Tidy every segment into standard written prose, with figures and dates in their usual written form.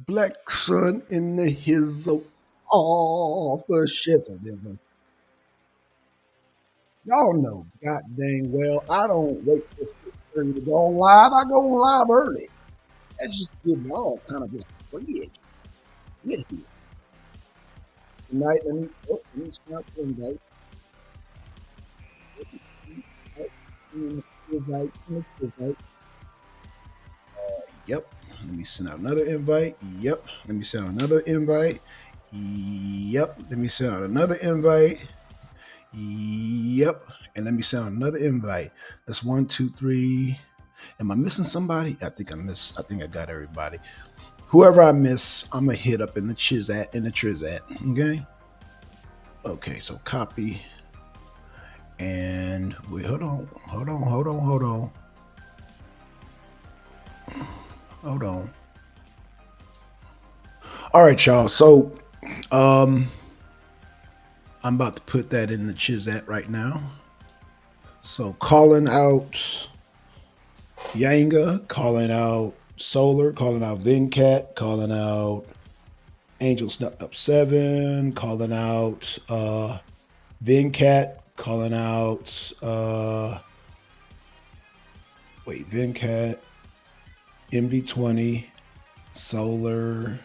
Black sun in the hizzle. Oh, for shizzle dizzle. Y'all know, god dang well, I don't wait for 6:30 to go on live. I go on live early. That's just give y'all kind of like free get here. Tonight, let me start the invite. Yep. Let me send out another invite. Yep. Let me send out another invite. Yep. Let me send out another invite. Yep. And let me send out another invite. That's one, two, three. Am I missing somebody? I think I missed. I think I got everybody. Whoever I miss, I'm gonna hit up in the Chizat and the Trizat. Okay. Okay. So copy. And wait, hold on. All right, y'all. So, I'm about to put that in the Chizat right now. So, calling out Yanga, calling out Solar, calling out Venkat, calling out Angel Snuck Up 7, calling out Venkat, calling out Venkat, MD20, Solar,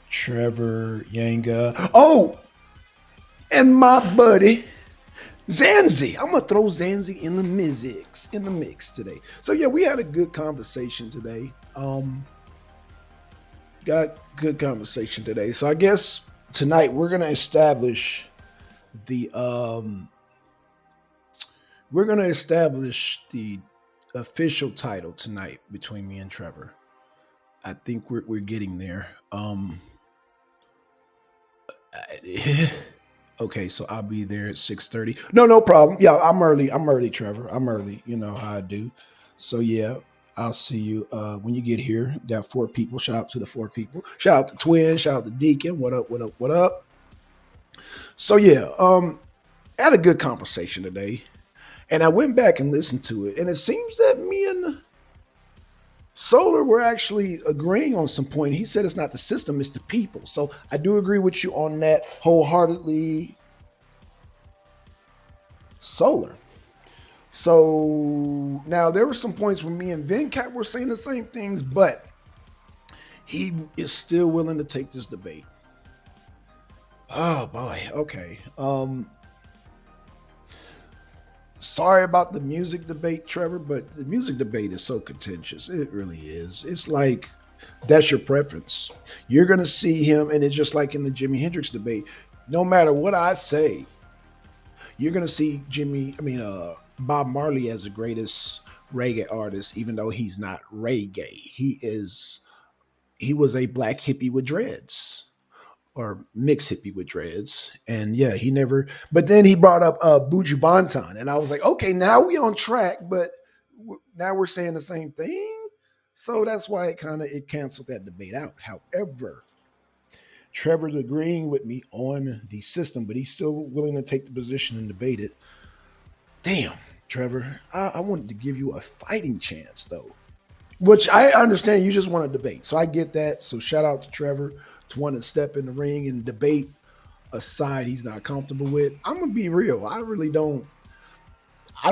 Trevor, Yanga. Oh, and my buddy Zanzi. I'm gonna throw Zanzi in the mix today. So yeah, we had a good conversation today. Got good conversation today. So I guess tonight we're gonna establish the official title tonight between me and Trevor. I think we're getting there. Okay, so I'll be there at 6:30. No problem. Yeah, I'm early. I'm early, Trevor. I'm early. You know how I do. So yeah, I'll see you when you get here. Got 4 people. Shout out to the 4 people. Shout out to Twin. Shout out to Deacon. What up? What up? What up? So yeah, had a good conversation today, and I went back and listened to it, and it seems that me and Solar were actually agreeing on some point. He said it's not the system, it's the people. So I do agree with you on that wholeheartedly, Solar. So now there were some points where me and Venkat were saying the same things, but he is still willing to take this debate. Oh boy, okay. Sorry about the music debate, Trevor, but the music debate is so contentious. It really is. It's like that's your preference. You're going to see him, and it's just like in the Jimi Hendrix debate. No matter what I say, you're going to see Bob Marley as the greatest reggae artist, even though he's not reggae. He was a black hippie with dreads or mixed hippie with dreads. And yeah, he never, but then he brought up Buju Banton. And I was like, okay, now we on track, but now we're saying the same thing. So that's why it canceled that debate out. However, Trevor's agreeing with me on the system, but he's still willing to take the position and debate it. Damn, Trevor, I wanted to give you a fighting chance though, which I understand you just want to debate. So I get that. So shout out to Trevor to want to step in the ring and debate a side he's not comfortable with. I'm gonna be real. I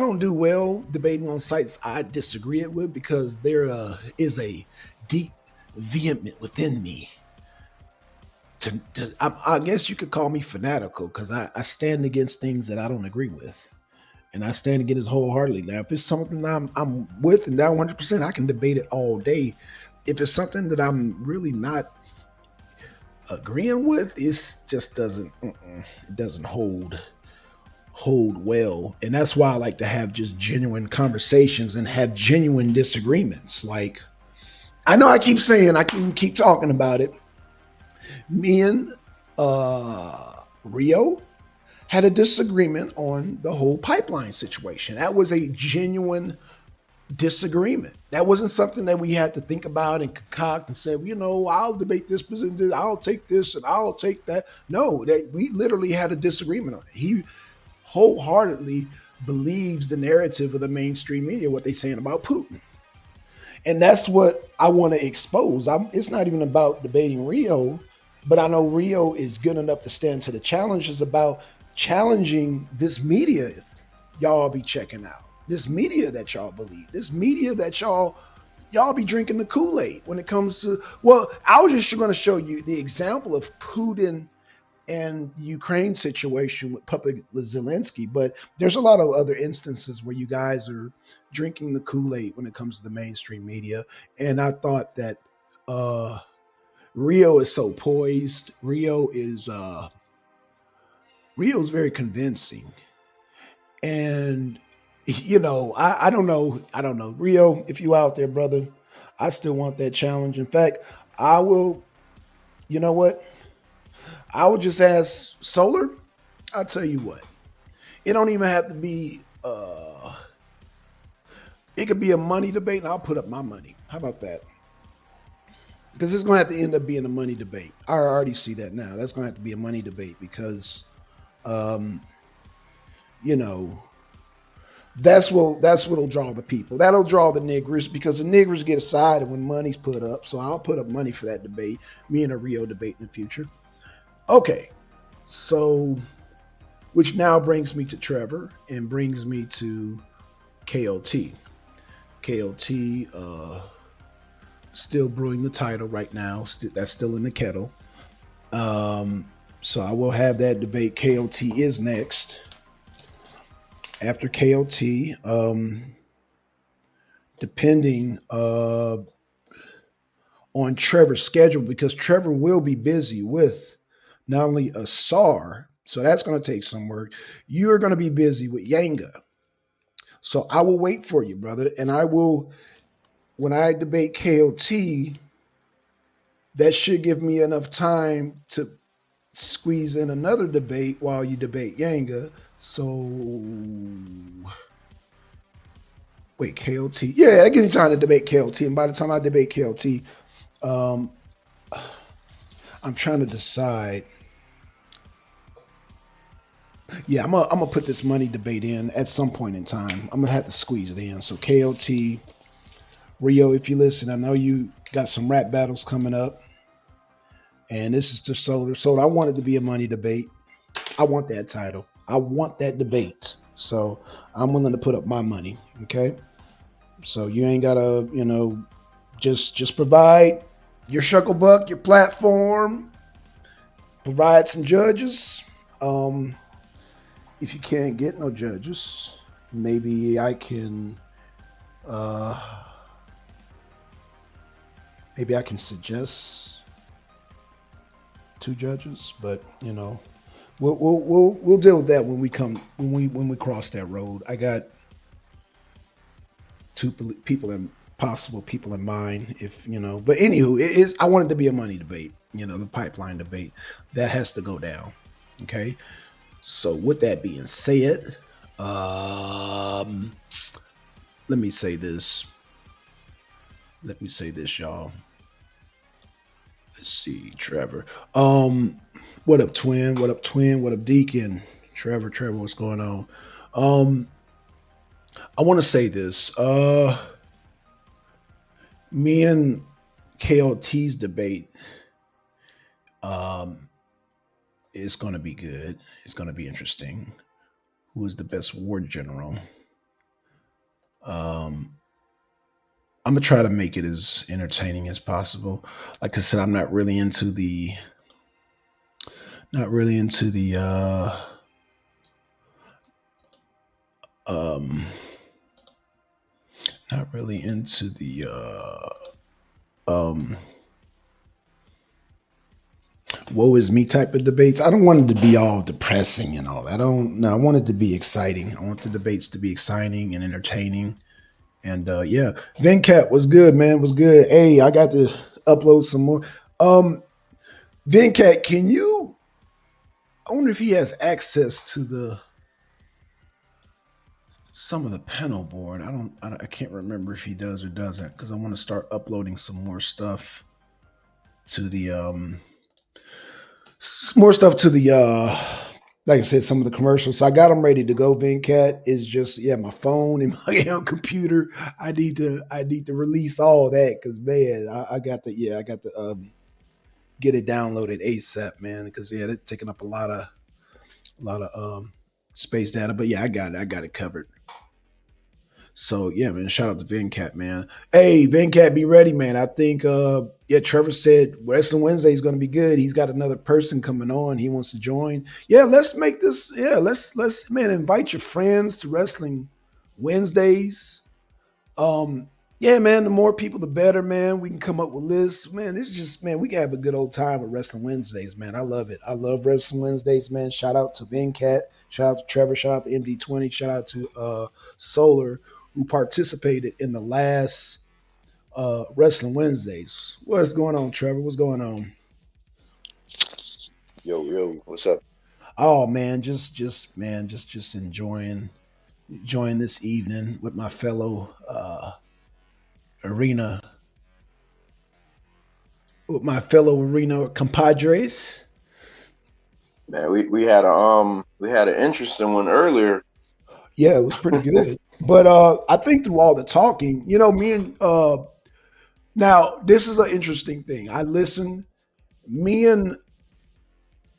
don't do well debating on sites I disagree with because there is a deep vehement within me. I guess you could call me fanatical because I stand against things that I don't agree with, and I stand against it wholeheartedly. Now, if it's something I'm with and down 100%, I can debate it all day. If it's something that I'm really not agreeing with, it just doesn't hold well, and that's why I like to have just genuine conversations and have genuine disagreements. Like I know I keep saying I can keep talking about it. Me and Rio had a disagreement on the whole pipeline situation. That was a genuine disagreement. That wasn't something that we had to think about and concoct and say, I'll debate this position, I'll take this and I'll take that. No, we literally had a disagreement on it. He wholeheartedly believes the narrative of the mainstream media, what they're saying about Putin. And that's what I want to expose. It's not even about debating Rio, but I know Rio is good enough to stand to the challenge. It's about challenging this media y'all be checking out. This media that y'all believe. This media that y'all be drinking the Kool-Aid when it comes to, well, I was just going to show you the example of Putin and Ukraine situation with Puppet Zelensky, but there's a lot of other instances where you guys are drinking the Kool-Aid when it comes to the mainstream media. And I thought that uh Rio is so poised. Rio's very convincing. And I don't know. I don't know. Rio, if you out there, brother, I still want that challenge. In fact, I will, you know what? I would just ask Solar. I'll tell you what. It don't even have to be it could be a money debate and I'll put up my money. How about that? Because it's gonna have to end up being a money debate. I already see that now. That's gonna have to be a money debate because um, you know, that's what'll draw the people. That'll draw the niggers because the niggers get excited when money's put up. So I'll put up money for that debate. Me and a Rio debate in the future. Okay. So which now brings me to Trevor and brings me to KOT. KOT still brewing the title right now. That's still in the kettle. So I will have that debate. KOT is next. After KOT, depending on Trevor's schedule, because Trevor will be busy with not only a SAR, so that's going to take some work. You're going to be busy with Yanga. So I will wait for you, brother. And I will, when I debate KOT, that should give me enough time to squeeze in another debate while you debate Yanga. So wait, KOT. Yeah, I give you time to debate KOT. And by the time I debate KOT, um, I'm trying to decide. Yeah, I'm gonna put this money debate in at some point in time. I'm gonna have to squeeze it in. So KOT, Rio, if you listen, I know you got some rap battles coming up, and this is the Solar. So I want it to be a money debate. I want that title. I want that debate. So I'm willing to put up my money. Okay. So you ain't gotta, just provide your shuckle buck, your platform, provide some judges. If you can't get no judges, maybe I can uh maybe I can suggest two judges, but we'll deal with that when we come when we cross that road. I got two people in possible people in mind, if but anywho, it is I want it to be a money debate, the pipeline debate that has to go down. Okay. So with that being said, let me say this. Y'all. Let's see, Trevor. What up, twin? What up, twin? What up, Deacon? Trevor, what's going on? I want to say this. Me and KLT's debate um is going to be good. It's going to be interesting. Who is the best war general? Um, I'm gonna try to make it as entertaining as possible. Like I said, I'm not really into the um not really into the um woe is me type of debates. I don't want it to be all depressing and all that. I don't know. I want it to be exciting. I want the debates to be exciting and entertaining. And yeah, Venkat was good, man. Was good. Hey, I got to upload some more. Um, Venkat, can you? I wonder if he has access to the some of the panel board. I can't remember if he does or doesn't because I want to start uploading some more stuff to the more stuff to like I said, some of the commercials. So I got them ready to go. Venkat is just my phone and my computer. I need to release all that because man, I got to get it downloaded ASAP, man. Because it's taking up a lot of space data. But yeah, I got it covered. So yeah, man, shout out to Venkat, man. Hey, Venkat, be ready, man. I think Trevor said Wrestling Wednesday is gonna be good. He's got another person coming on. He wants to join. Yeah, let's make this, let's man, invite your friends to Wrestling Wednesdays. Um, yeah, man, the more people, the better, man. We can come up with lists, man. It's just, man, we can have a good old time with Wrestling Wednesdays, man. I love it. I love Wrestling Wednesdays, man. Shout out to Venkat, shout out to Trevor, shout out to MD20, shout out to Solar, who participated in the last Wrestling Wednesdays. What's going on, Trevor? What's going on? Yo, what's up? Oh man, just enjoying this evening with my fellow arena arena compadres. Man, we had an interesting one earlier. Yeah, it was pretty good. But I think through all the talking, me and now this is an interesting thing. I listened. Me and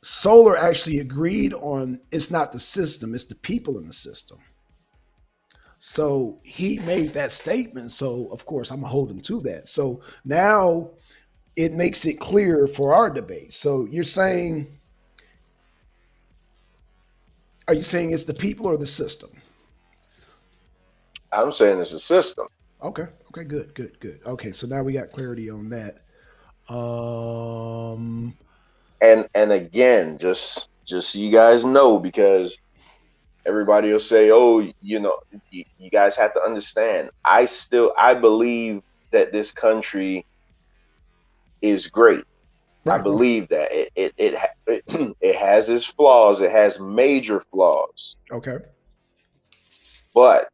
Solar actually agreed on it's not the system, it's the people in the system. So he made that statement. So of course I'm gonna hold him to that. So now it makes it clear for our debate. So are you saying it's the people or the system? I'm saying it's a system. Okay. Okay. Good. Good. Good. Okay. So now we got clarity on that. Um. And again, just so you guys know, because everybody will say, "Oh, you guys have to understand." I believe that this country is great. I Right. Right. believe that it has its flaws. It has major flaws, Okay. but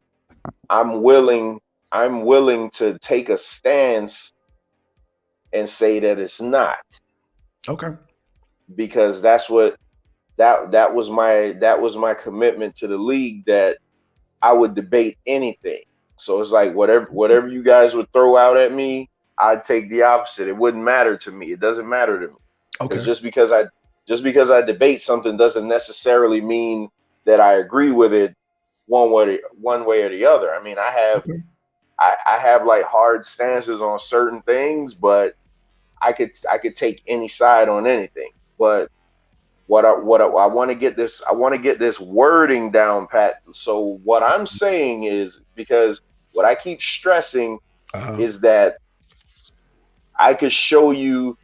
I'm willing I'm willing to take a stance and say that it's not, Okay. because that was my commitment to the league, that I would debate anything. So it's like whatever you guys would throw out at me, I'd take the opposite. It wouldn't matter to me. It doesn't matter to me, because Okay. just because I debate something doesn't necessarily mean that I agree with it one way or the other. I mean, Okay. I have like hard stances on certain things, but I could take any side on anything. But I want to get this wording down pat. So what I'm saying is, because what I keep stressing Uh. is that I could show you,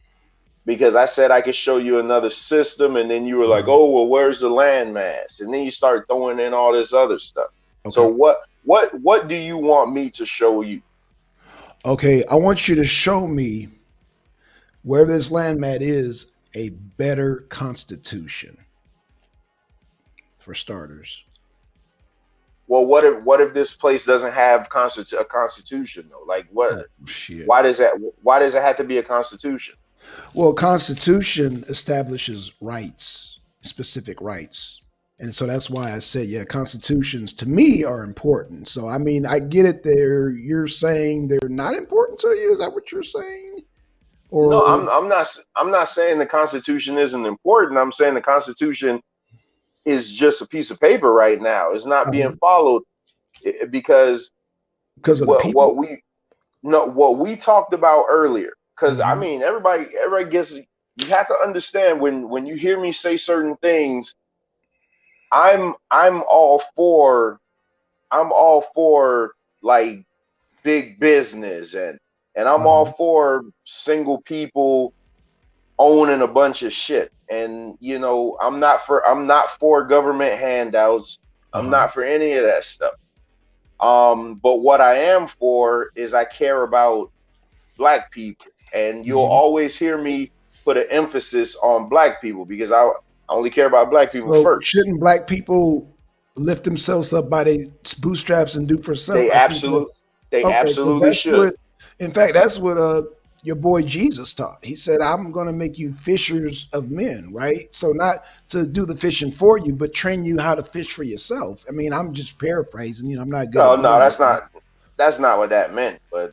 because I said I could show you another system, and then you were like, Uh. "Oh, well, where's the landmass?" And then you start throwing in all this other stuff. So Okay. what do you want me to show you? Okay. I want you to show me where this landmat is a better constitution for starters. Well, what if this place doesn't have a constitution though? Like, what? Oh shit. Why does it have to be a constitution? Well, Constitution establishes rights, specific rights. And so that's why I said, yeah, constitutions to me are important. So, I mean, I get it there. You're saying they're not important to you. Is that what you're saying? No, Or, I'm not saying the Constitution isn't important. I'm saying the Constitution is just a piece of paper right now. It's not being uh, followed, because because of the what people? what we no what we talked about earlier. Because I Hmm. mean, everybody gets. You have to understand, when you hear me say certain things, I'm all for like big business, and I'm all Hmm. for single people owning a bunch of shit. And I'm not for government handouts. I'm Uh-huh. not for any of that stuff. But what I am for is, I care about black people, and you'll Hmm. always hear me put an emphasis on black people, because I only care about black people So, first. shouldn't black people lift themselves up by their bootstraps and do for self? They I think absolute that's they okay. Because absolutely that's should. what, in fact, that's what your boy Jesus taught. He said, I'm going to make you fishers of men, right? So, not to do the fishing for you, but train you how to fish for yourself. I mean, I'm just paraphrasing, I'm not good No, at no, doing it. that's not what that meant. But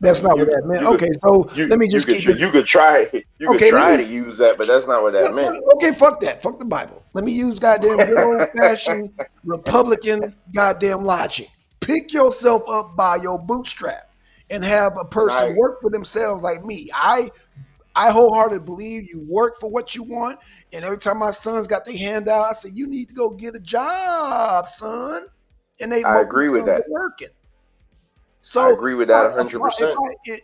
I That's mean, not what that meant. Okay, so let me just keep it. you could Okay, let try me. to use that, but that's not what that meant. Okay, fuck that. Fuck the Bible. Let me use goddamn good old fashioned Republican goddamn logic. Pick yourself up by your bootstrap and have a and person I work for themselves like me. I wholeheartedly believe you work for what you want. And every time my sons got their hand out, I said, you need to go get a job, son. And they I both my agree with sons that. are working. I So agree with if that I, 100%.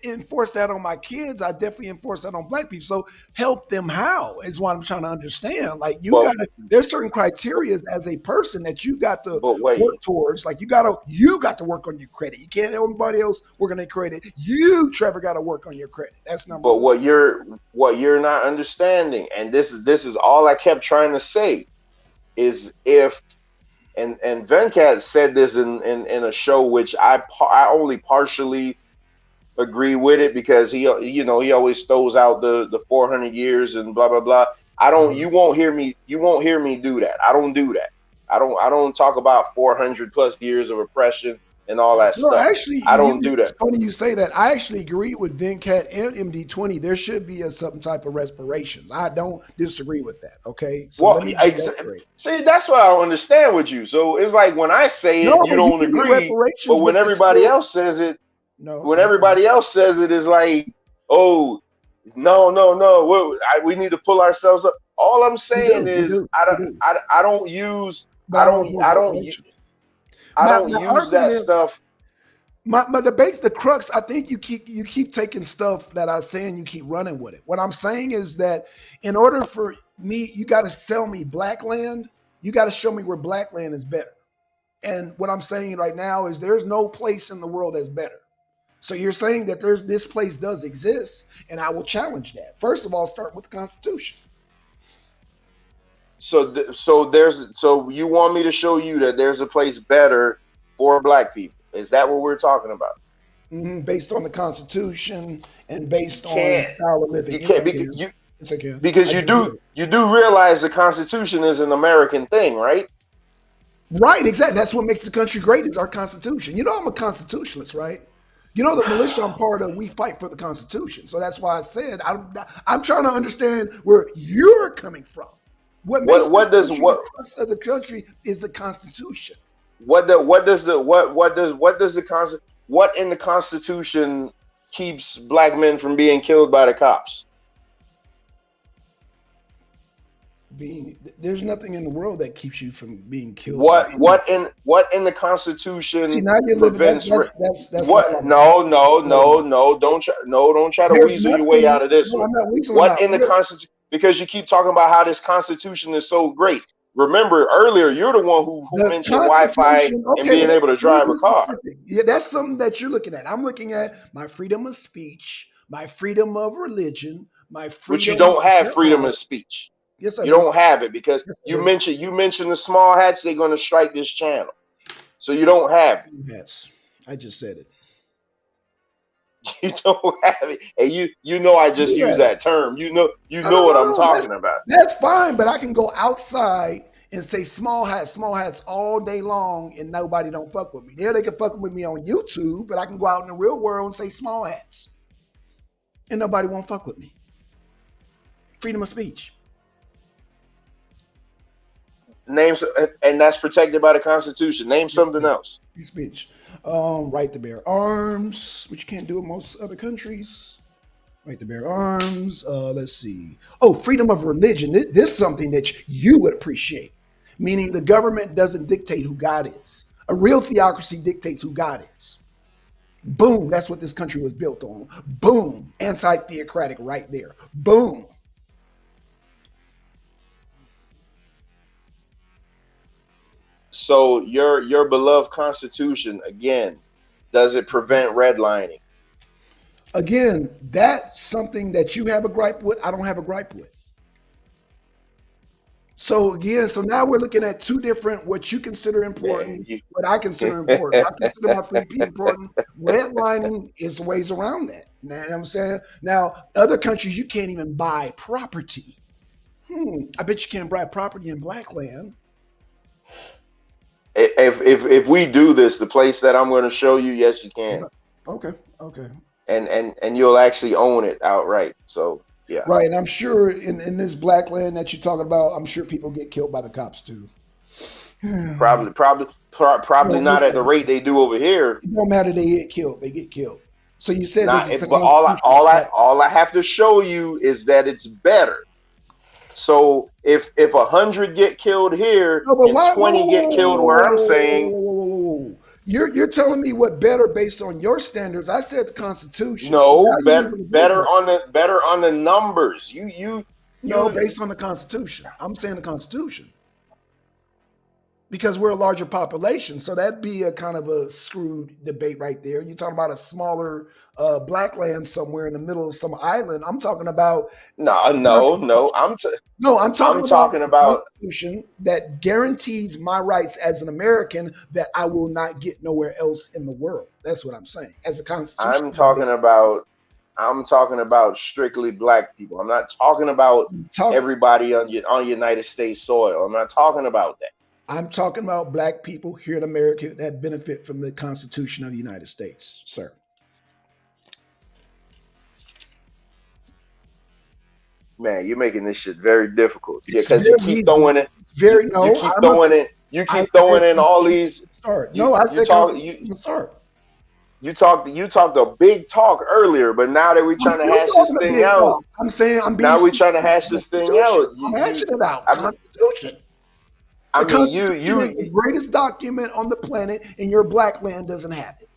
enforce that on my kids, I definitely enforce that on black people. So help them how is what I'm trying to understand. Like you But gotta, there's certain criteria as a person that you got to but work wait, towards. Like you got to work on your credit. You can't have everybody else work on their credit. You, Trevor, got to work on your credit. That's number but one. what you're not understanding, and this is all I kept trying to say, is if and Venkat said this in a show which I only partially agree with it, because he always throws out the 400 years and blah blah blah. I don't Mhm. you won't hear me do that. I don't do that. I don't talk about 400 plus years of oppression and all that No, stuff. actually, I don't do it's that. funny you say that. I actually agree with Venkat and MD20. There should be a some type of reparations. I don't disagree with that. Okay, so Well, let me get that straight. see, that's what I don't understand with you. So it's like when I say it, No, you you don't can get agree, but reparations, but it's still no, when no. everybody else says it, is like, oh, no, no, no, we need to pull ourselves up. All I'm You saying do, you is do, you do. I don't use But I don't oppose reparations. I My don't my use that argument, stuff. my debate, the crux. I think you keep taking stuff that I'm saying, you keep running with it. What I'm saying is that in order for me, you got to sell me black land. You got to show me where black land is better. And what I'm saying right now is there's no place in the world that's better. So you're saying that there's this place does exist, and I will challenge that. First of all, start with the Constitution. So you want me to show you that there's a place better for black people? Is that what we're talking about? Based on the Constitution and You based on can't. style of living. You Yes, I can't because can. Yes, I can. I just did it. you do realize the Constitution is an American thing, right? Right, exactly. That's what makes the country great is our Constitution. I'm a constitutionalist, right? The militia I'm part of, we fight for the Constitution. So that's why I said I'm trying to understand where you're coming from. What makes this What does country the crust of the country is the Constitution. what does the what in the Constitution keeps black men from being killed by the cops? There's nothing in the world that keeps you from being killed by What anyone. what in the See, Constitution now you're living. prevents That's not what? what I'm saying. No, no, That's not what no, I'm saying. no. Don't try to There's weasel your way out nothing. of this No, one. I'm not weaseling What out. in the Constitution? Because you keep talking about how this Constitution is so great. Remember earlier, you're the one who The mentioned Wi-Fi Constitution. and Okay, being able to let me drive a be car, specific. Yeah, that's something that you're looking at. I'm looking at my freedom of speech, my freedom of religion, my but you freedom don't to have bear freedom of arms. speech. Yes, I You do. don't have it because Yes, I you do. mentioned the small hats. They're going to strike this channel, so you don't have it. Yes, I just said it. You don't have it, and you know I just Yeah. use that term. You No, no, know no, what I'm no. talking about. That's fine, but I can go outside and say small hats all day long, and nobody don't fuck with me. Yeah, they can fuck with me on YouTube, but I can go out in the real world and say small hats, and nobody won't fuck with me. Freedom of speech. Names, and that's protected by the Constitution. Name something else. Free speech. Right to bear arms, which you can't do in most other countries. Right to bear arms. Let's see. Oh, freedom of religion. This is something that you would appreciate, meaning the government doesn't dictate who God is. A real theocracy dictates who God is. Boom. That's what this country was built on. Boom. Anti-theocratic right there. Boom. So your beloved Constitution, again, does it prevent redlining? Again, that's something that you have a gripe with. I don't have a gripe with. So again, so now we're looking at two different what you consider Man, important, what I consider important. I consider my free P important. Redlining is ways around that. You know what I'm saying? Now, other countries you can't even buy property. I bet you can't buy property in black land. if we do this, the place that I'm going to show you, yes, you can, Okay, okay. and you'll actually own it outright. So yeah, Right, and I'm sure in this black land that you're talking about, I'm sure people get killed by the cops too. probably not at the rate they do over here. It don't matter. They get killed. They get killed. So you said this Not, is the but Constitution. all I have to show you is that it's better. So if 100 get killed here No, but and why? 20 get killed where I'm saying, You're telling me what better based on your standards. I said the Constitution. So now no, you're using the goalpost. better on the numbers. No, You based on the Constitution. I'm saying the Constitution because we're a larger population. So that'd be a kind of a screwed debate right there. You're talking about a smaller black land somewhere in the middle of some island. I'm talking about no. no, I'm I'm talking about talking a about constitution that guarantees my rights as an American that I will not get nowhere else in the world. That's what I'm saying. As a constitution, I'm talking about I'm talking about strictly black people. I'm not talking about everybody on United States soil. I'm not talking about that. I'm talking about black people here in America that benefit from the Constitution of the United States, sir. Man, you're making this shit very difficult It's because you very keep easy. throwing it. Very You no. keep I'm a, throwing it. You I keep throwing said in all these. start. You No, I you said talk Constitution start. you talked a big talk earlier, but now that we're I'm trying to still hash this talking a thing big out, talk. I'm saying I'm being now we're trying to specific. hash this thing Constitution. out. I'm hashing it out. I mean, Constitution. I The mean, Constitution is the greatest document on the planet, and your black land doesn't have it.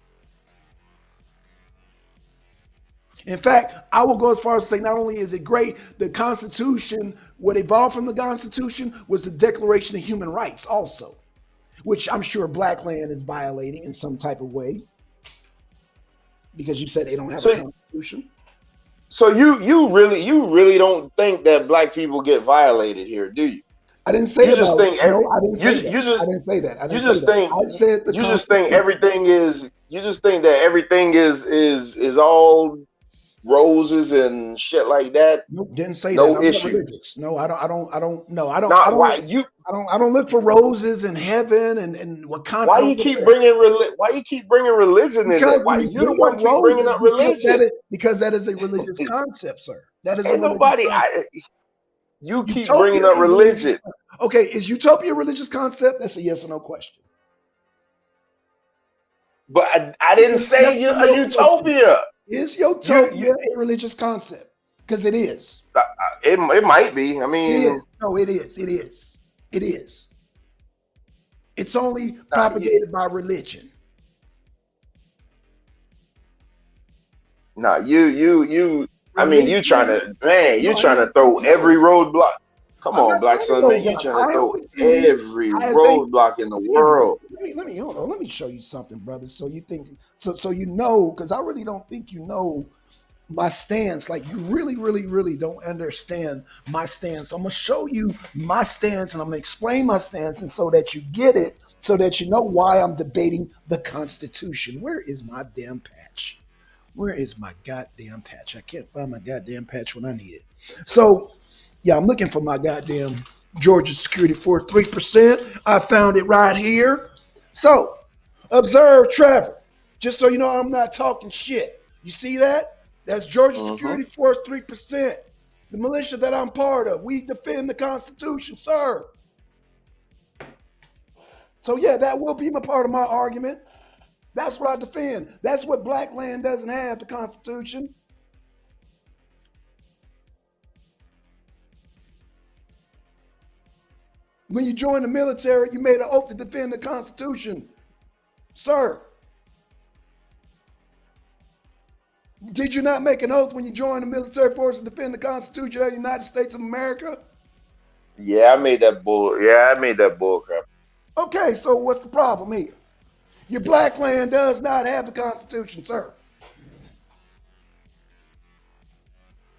In fact, I will go as far as to say not only is it great, the Constitution, what evolved from the Constitution was the Declaration of Human Rights, also, which I'm sure black land is violating in some type of way because you said they don't have a so Constitution. so you really don't think that black people get violated here, do you? I didn't say You just about think no, I didn't you say that. I didn't say that. I you didn't say just that. think I said the you just think Constitution. everything is you just think that everything is all roses and shit like that. Nope, didn't say that. No I'm not issues. religious. No, I don't. I don't. I don't. No, I don't. I Not why don't. you I don't look for roses in heaven and what kind. I why don't you look for keep that bringing why you keep bringing religion in because there? when Why you you the bring one up keep bringing roses, up religion? because that is a religious concept, sir. That is a Ain't religious nobody. concept. You keep Utopia bringing up is a religious. religion, Okay, is utopia a religious concept? That's a yes or no question. but I It's didn't a yes say or a no question. utopia. Is You utopia a religious concept? Because it is. it might be. I It is. mean, No, it is. It is. It is. It's only nah, propagated by religion. you. I mean, you trying Religion. to man, you No, I trying to ain't, throw every no. roadblock. Come I'm on, not black trying to son, go man, you down. trying to I throw only give you. every I think. roadblock in the world. Let me hold on. Let me show you something, brother. So you think so you know because I really don't think you know my stance. Like you really don't understand my stance. I'm gonna show you my stance and I'm gonna explain my stance and so that you get it, so that you know why I'm debating the Constitution. Where is my damn patch? Where is my goddamn patch? I can't find my goddamn patch when I need it. So yeah, I'm looking for my goddamn Georgia Security Force 3%. I found it right here. So observe Trevor. Just so you know I'm not talking shit. You see that? That's Georgia Hmm. Security Force 3%. The militia that I'm part of. We defend the Constitution, sir. So yeah, that will be a part of my argument. That's what I defend. That's what black land doesn't have, the Constitution. When you joined the military, you made an oath to defend the Constitution. Sir, did you not make an oath when you joined the military force to defend the Constitution of the United States of America? Yeah, I made that bull. Yeah, I made that bull crap. Okay, so what's the problem here? Your black land does not have the Constitution, sir.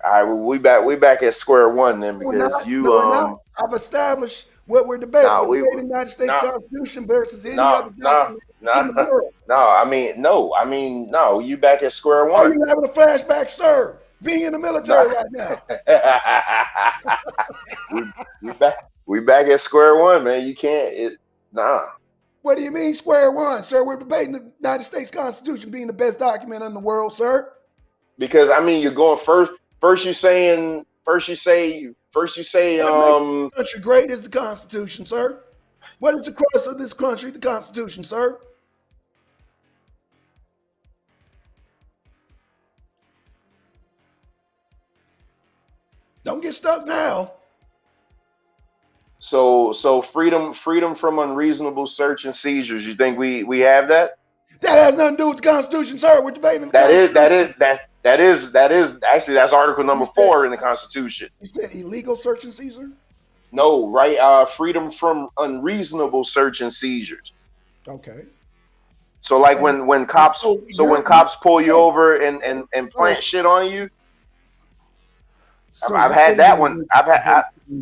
All right, well, we back at square one then No, we're not. because you No, we're not. I've established what we're debating. no We're we debating the United States no Constitution versus any no other no document in no the world. I mean no, you back at square Are one. you having a flashback, sir? Being in the No. military right now. we we back we back at square one, man. You can't nah. What do you mean, square one, sir? We're debating the United States Constitution being the best document in the world, sir. Because I mean you're going first first you say What makes this country great is the Constitution, sir. What is the crux of this country? The Constitution, sir. Don't get stuck now. so freedom from unreasonable search and seizures. You think we have that? That has nothing to do with the Constitution, sir. We're debating the That is Constitution. that is actually that's Article number You said, 4 in the Constitution. you said illegal search and seizure? No, right? Freedom from unreasonable search and seizures. Okay. So like And when cops when cops pull you over and so, plant shit on you, so I've you're had that saying one.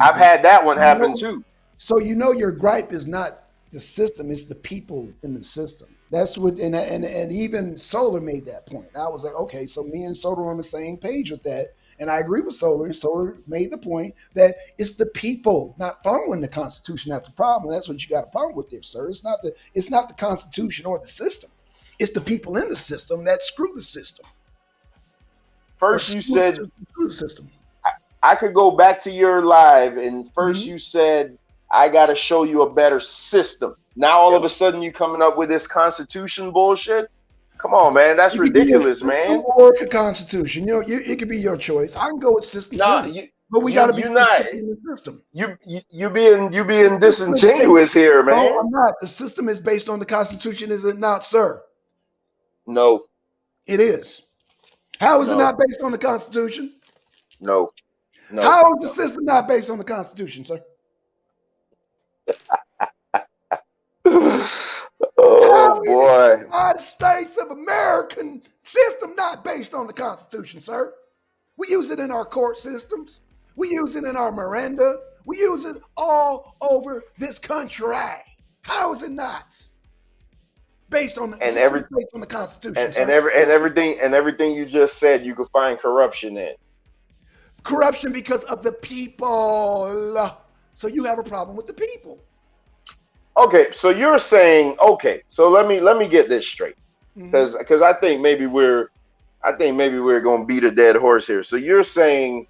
I've had that one happen too. so you know your gripe is not the system, it's the people in the system. That's what and even Solar made that point. I was like, okay, so me and Solar are on the same page with that. And I agree with Solar. Solar made the point that it's the people not following the Constitution that's the problem. That's what you got a problem with there, sir. It's not the Constitution or the system. It's the people in the system that screw the system. Or First you said screw the system. I could go back to your live, and 1st Mhm. you said I got to show you a better system. Now all of a sudden you coming up with this Constitution bullshit. Come on, man, that's It could be a ridiculous, system man. or a constitution. It could be your choice. I can go with system No, too, but we got to be you not specific in the system. you being The system is based, disingenuous here, no, man. I'm not. The system is based on the Constitution, is it not, sir? No, It is. How is it no, not based on the Constitution? no, no, How is the no. system not based on the Constitution, sir? How Oh is the boy. United States of American system not based on the Constitution, sir? We use it in our court systems. We use it in our Miranda. We use it all over this country. How is it not based on And every the Constitution, and sir? everything you just said, you could find corruption in. Corruption because of the people. So you have a problem with the people. Okay, so you're saying so let me get this straight, Mhm. because I think maybe we're going to beat a dead horse here. So you're saying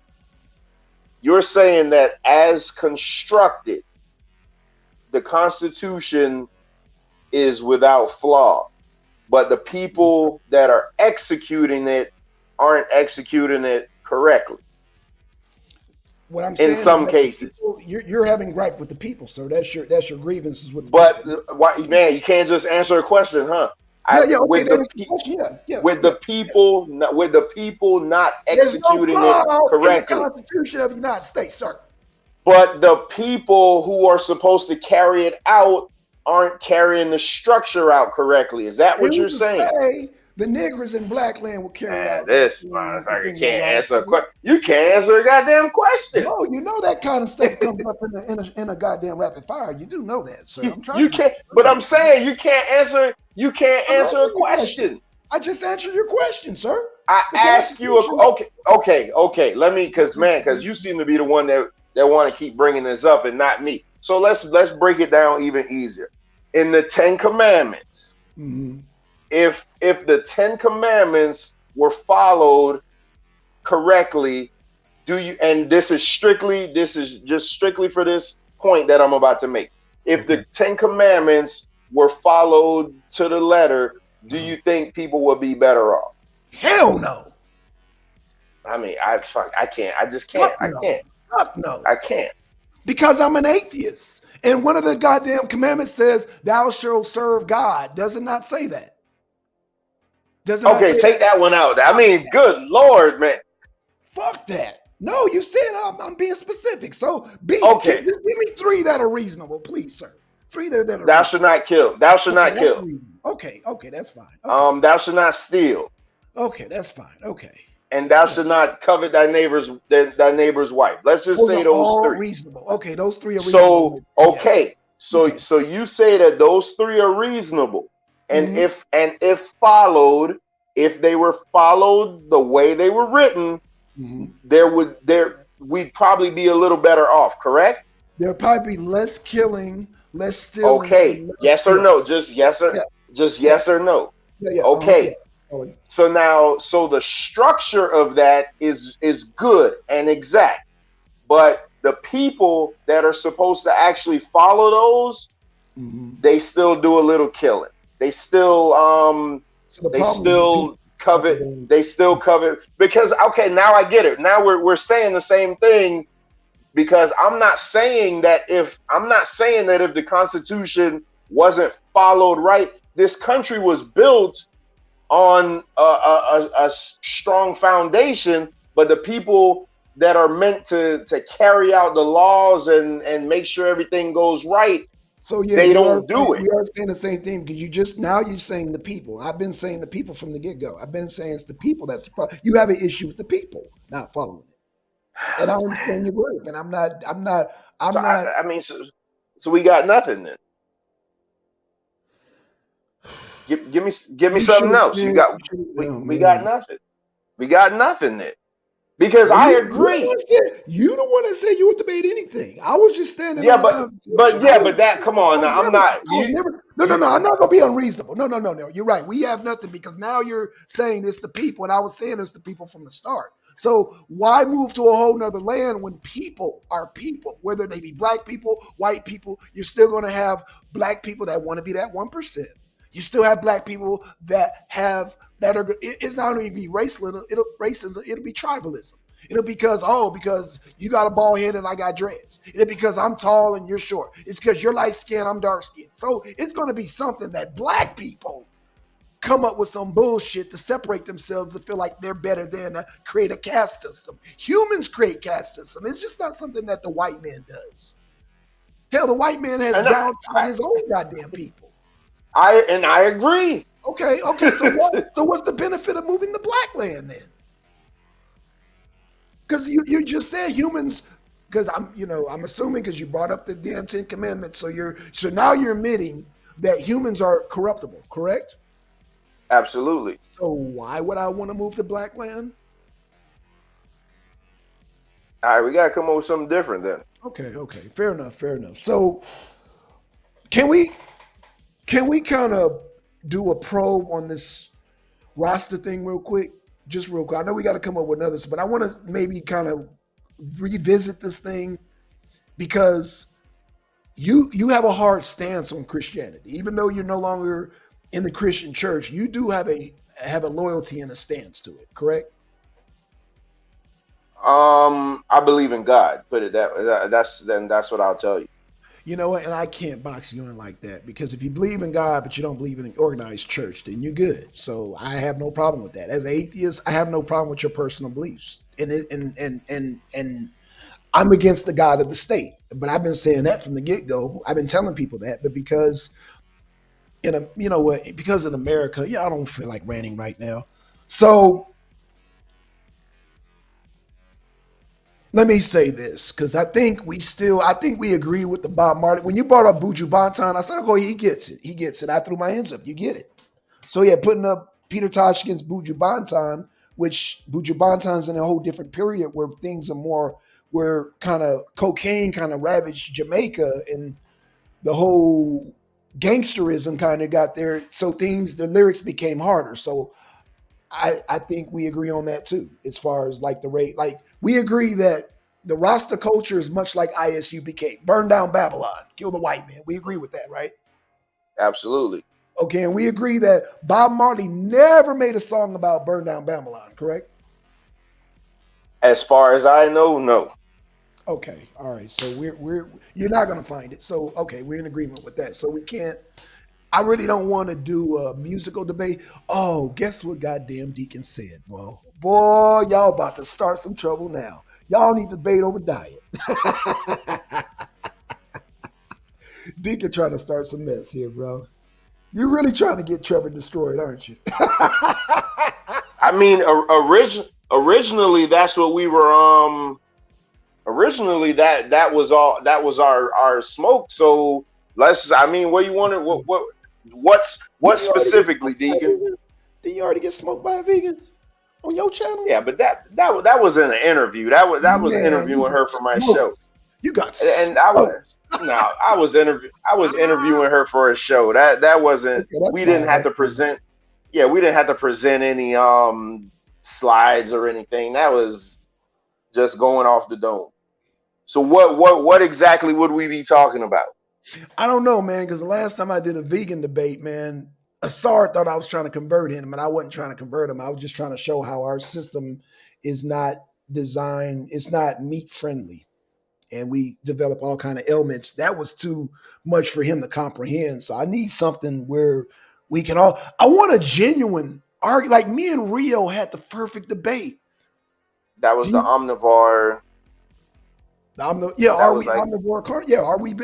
that as constructed, the Constitution is without flaw, but the people that are executing it aren't executing it correctly. What I'm saying In some is cases. you're having gripe with the people, sir. That's your grievances with the But people. why, man, you can't just answer a question, huh? Yeah, okay, With that's the question. Yeah. with the people not There's no executing it flaw in the correctly. Constitution of the United States, sir. But the people who are supposed to carry it out aren't carrying the structure out correctly. Is that what you're Who's to saying? say the niggers in black land will carry Man, out this motherfucker can't answer a question. You can't answer a goddamn question. No, you know that kind of stuff comes up in a goddamn rapid fire. You do know that, sir. I'm trying. You can't. But I'm saying you can't answer. You can't I'm answer a asking you a question. I just answered your question, sir. I The ask you Constitution. okay. Let me, because you seem to be the one that want to keep bringing this up and not me. So let's break it down even easier. In the 10 Commandments, Mhm. if the 10 Commandments were followed correctly, do you? And this is just strictly for this point that I'm about to make. If the 10 Commandments were followed to the letter, do you think people would be better off? Hell no. I mean, I can't. I just can't. Fuck I no. can't. Fuck no. I can't. Because I'm an atheist. And one of the goddamn commandments says, thou shalt serve God. Does it not say that? Does it not Okay, say take that one out. I mean, good Lord, man. fuck that? No, you said I'm being specific. So Okay. just give me 3 that are reasonable, please, sir. 3 that are Thou reasonable. shalt not kill. Thou shalt not that's kill. reasonable. Okay, that's fine. Okay. Thou shalt not steal. Okay, that's fine. Okay. and thou should not covet thy neighbor's wife. Let's just Those say are those all three. reasonable. Okay, those three are So reasonable. Yeah. okay, so Okay. so you say that those three are reasonable, and Mm-hmm. if followed, if they were followed the way they were written, Mm-hmm. we'd probably be a little better off. Correct? There'll probably be less killing, less stealing, Okay, and less, yes or yeah, no? Just yes or yeah, just yeah, yes or no. yeah, yeah. Yeah. Okay. Oh, So the structure of that is good and exact, but the people that are supposed to actually follow those, mm-hmm. they still do a little killing. They still So the they problem is the people. still Okay, covet. go ahead. They still covet because okay, now I get it. Now we're saying the same thing because I'm not saying that if the Constitution wasn't followed right, this country was built on a strong foundation, but the people that are meant to carry out the laws and make sure everything goes right, So yeah, they you are don't do it. we are saying the same thing because you just now you're saying the people. I've been saying the people from the get go. I've been saying it's the people that's the problem. You have an issue with the people not following it, and I understand your break. And So I'm I, not. I mean, so we got nothing then. Give me You should something have else. said. You You got should have. we Oh we man, got man. nothing. We got nothing then because Well, I you the agree. one said you the one that said you would debate anything. I was just standing Yeah, on the but Constitution. but yeah, but that come on now. I'm not I would you never. No, no, you. no. I'm not gonna be unreasonable. No, no, no, no. You're right. We have nothing because now you're saying it's the people, and I was saying it's the people from the start. So why move to a whole nother land when people are people, whether they be black people, white people? You're still gonna have black people that want to be that 1%. You still have black people that are. It's not going to be racism. It'll be tribalism. It'll because you got a bald head and I got dreads. It'll because I'm tall and you're short. It's because you're light skinned, I'm dark skinned. So it's going to be something that black people come up with some bullshit to separate themselves to feel like they're better than create a caste system. Humans create caste system. It's just not something that the white man does. Hell, the white man has And downtrodden his own goddamn people. I agree. Okay, okay. So what? So what's the benefit of moving the black land then? Because you just said humans. Because I'm assuming because you brought up the damn Ten Commandments. So now you're admitting that humans are corruptible, correct? Absolutely. So why would I want to move to black land? All right, we gotta come up with something different then. Okay, okay. Fair enough, fair enough. So can we kind of do a probe on this roster thing real quick? Just real quick. I know we got to come up with others, but I want to maybe kind of revisit this thing because you have a hard stance on Christianity, even though you're no longer in the Christian church. You do have a loyalty and a stance to it, correct? I believe in God. Put it that's what I'll tell you. You know what? And I can't box you in like that because if you believe in God but you don't believe in the organized church, then you're good. So I have no problem with that. As an atheist, I have no problem with your personal beliefs, and I'm against the God of the state. But I've been saying that from the get go. I've been telling people that, but because because in America, I don't feel like ranting right now. So let me say this because I think we agree with the Bob Marley. When you brought up Buju Banton, I said, "Oh, he gets it. He gets it." I threw my hands up. You get it. So yeah, putting up Peter Tosh against Buju Banton, which Buju Banton's in a whole different period where things are more where kind of cocaine kind of ravaged Jamaica and the whole gangsterism kind of got there. So the lyrics became harder. So I think we agree on that too, as far as like the rate. Like we agree that the Rasta culture is much like ISUBK, burn down Babylon, kill the white man. We agree with that, right? Absolutely. Okay, and we agree that Bob Marley never made a song about burn down Babylon, correct? As far as I know, no. Okay, all right. So we're you're not gonna find it. So okay, we're in agreement with that. So we can't. I really don't want to do a musical debate. Oh, guess what? Goddamn Deacon said, boy, y'all about to start some trouble now. Y'all need to debate over diet. Deacon trying to start some mess here, bro. You're really trying to get Trevor destroyed, aren't you? I mean, Originally, that's what we were. Originally, that was all. That was our smoke. So let's. I mean, what you wanted? What Didn't you already get specifically, smoked by a Deacon? vegan? Didn't you already get smoked by a vegan on your channel? Yeah, but that was in an interview. That was Man, you interviewing her got for my show, smoked. You got and I was smoked. no, I was interviewing her for a show. That wasn't. Okay, that's We didn't fine. have That's to fine. present. Yeah, we didn't have to present any slides or anything. That was just going off the dome. So what exactly would we be talking about? I don't know, man, because the last time I did a vegan debate, man, Asar thought I was trying to convert him, and I wasn't trying to convert him. I was just trying to show how our system is not designed, it's not meat friendly. And we develop all kind of ailments. That was too much for him to comprehend. So I need something where we can all. I want a genuine argue. Like me and Rio had the perfect debate. That Do was the you, omnivore. yeah, That are was we like omnivore carn? Yeah, are we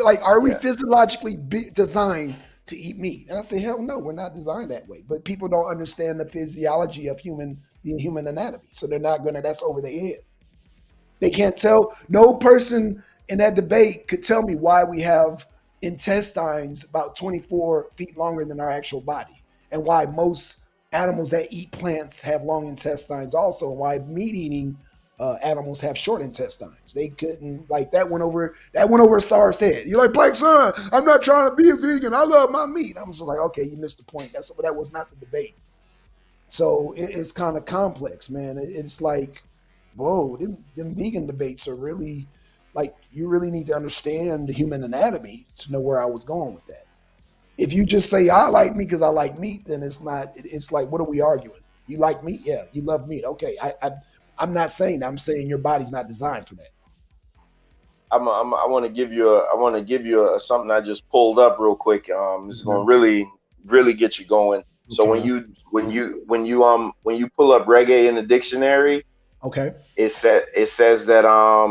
yeah. physiologically designed to eat meat? And I say, hell no, we're not designed that way. But people don't understand the physiology of the human anatomy, so they're not gonna. That's over their head. They can't tell. No person in that debate could tell me why we have intestines about 24 feet longer than our actual body, and why most animals that eat plants have long intestines also, and why meat eating animals have short intestines. They couldn't like that went over Sar's head. You're like, Black Son, I'm not trying to be a vegan. I love my meat. I'm just like, okay, you missed the point. That was not the debate. So it's kind of complex, man. It's like, whoa, them vegan debates are really like you really need to understand the human anatomy to know where I was going with that. If you just say I like meat because I like meat, then it's not. It's like, what are we arguing? You like meat? Yeah, you love meat. Okay, I'm not saying that. I'm saying your body's not designed for that. I want to give you something I just pulled up real quick. This is going Okay. to really get you going. So Okay. when you pull up reggae in the dictionary, Okay. it says that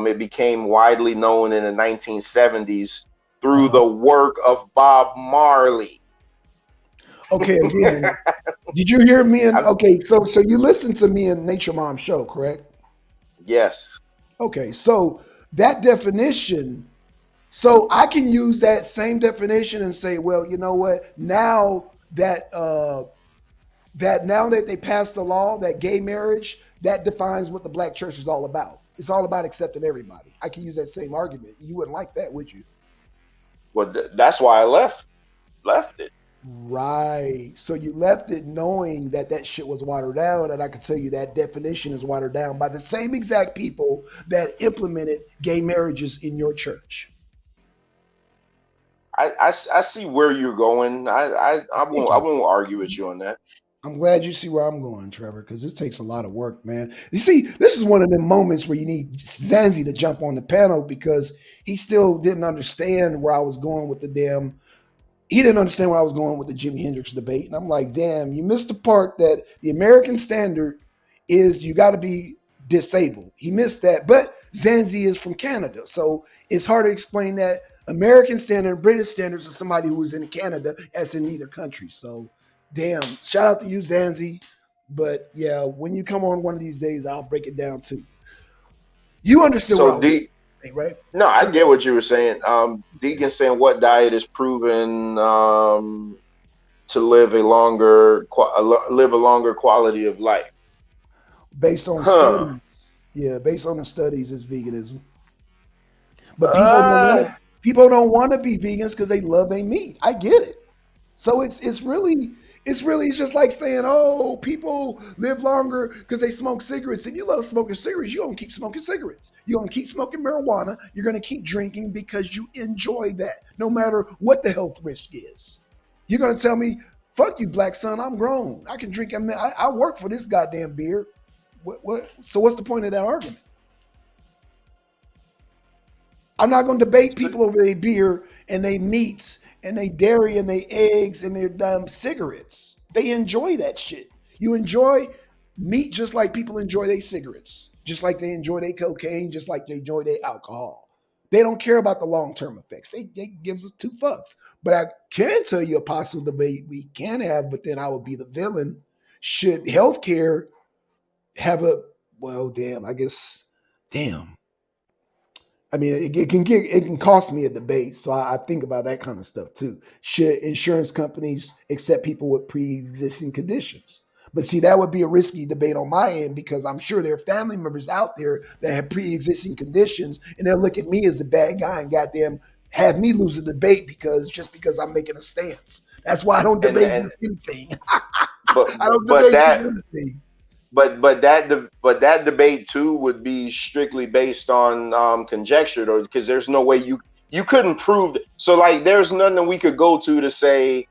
it became widely known in the 1970s through Uh-huh. the work of Bob Marley. Okay. Again, did you hear me? And I'm, okay, so you listened to me in Nature Mom show, correct? yes, Okay, so that definition, so I can use that same definition and say, well, you know what? Now that they passed the law that gay marriage that defines what the black church is all about. It's all about accepting everybody. I can use that same argument. You wouldn't like that, would you? well that's why I left it. Right. So you left it knowing that that shit was watered down, and I can tell you that definition is watered down by the same exact people that implemented gay marriages in your church. I see where you're going. Thank I you. won't argue with you on that. I'm glad you see where I'm going, Trevor, because this takes a lot of work, man. You see, this is one of the moments where you need Zanzi to jump on the panel because he still didn't understand where I was going with the damn. He didn't understand where I was going with the Jimi Hendrix debate, and I'm like, damn, you missed the part that the American standard is you got to be disabled. He missed that, but Zanzi is from Canada, so it's hard to explain that American standard, British standards of somebody who was in Canada as in either country. So damn, shout out to you, Zanzi. But yeah, when you come on one of these days, I'll break it down to you. You understood where I So was D going, right? No, I Trevor? get what you were saying. Okay. Deacon saying what diet is proven to live a live a longer quality of life. Based on Huh. studies, yeah, based on the studies, is veganism. But Uh, people don't want to be vegans because they love their meat. I get it. So it's just like saying, oh, people live longer because they smoke cigarettes. If you love smoking cigarettes, you're gonna keep smoking cigarettes. You're gonna keep smoking marijuana. You're gonna keep drinking because you enjoy that, no matter what the health risk is. You're gonna tell me, fuck you, black son, I'm grown. I can drink. I work for this goddamn beer. What? So what's the point of that argument? I'm not going to debate people over their beer and their meats and their dairy and their eggs and their dumb cigarettes. They enjoy that shit. You enjoy meat just like people enjoy their cigarettes, just like they enjoy their cocaine, just like they enjoy their alcohol. They don't care about the long term effects. They gives a two fucks. But I can tell you a possible debate we can have, but then I would be the villain. Should healthcare have a well, damn. I guess, damn. I mean, it can cost me a debate. So I think about that kind of stuff too. Should insurance companies accept people with pre-existing conditions? But see, that would be a risky debate on my end because I'm sure there are family members out there that have pre-existing conditions, and they'll look at me as the bad guy and goddamn have me lose a debate because I'm making a stance. That's why I don't debate and anything. but I don't but debate that anything. but that debate too would be strictly based on conjecture, though, because there's no way you couldn't prove it. So like, there's nothing we could go to say,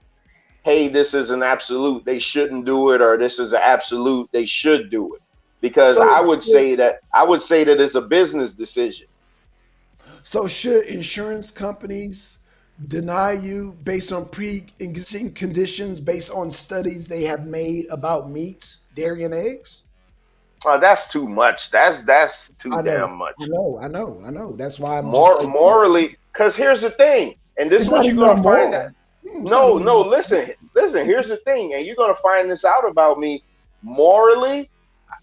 hey, this is an absolute, they shouldn't do it, or this is an absolute, they should do it. Because So, I would say that it's a business decision. so should insurance companies deny you based on pre-existing conditions, based on studies they have made about meat, dairy, and eggs? That's too much. That's too I know, damn much. I know. That's why I'm just like, Morally, because here's the thing, and this it's is not what you're even gonna find out. immoral. It's not No, even no, immoral. listen. Here's the thing, and you're gonna find this out about me. Morally,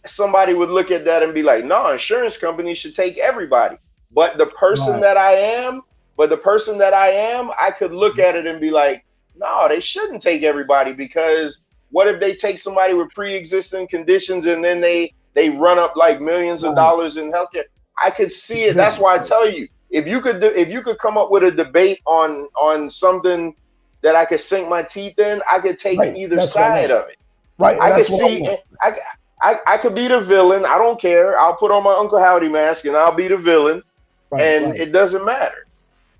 somebody would look at that and be like, "No, insurance companies should take everybody." But the person Right. that I am, I could look at it and be like, "No, they shouldn't take everybody, because what if they take somebody with pre-existing conditions and then they run up like millions of Right. dollars in healthcare?" I could see it. That's Right. why I tell you, if you could come up with a debate on something that I could sink my teeth in, I could take Right. either That's what I side want. of it. Right. I could That's what I see. want. I could be the villain. I don't care. I'll put on my Uncle Howdy mask and I'll be the villain, Right. and Right. it doesn't matter.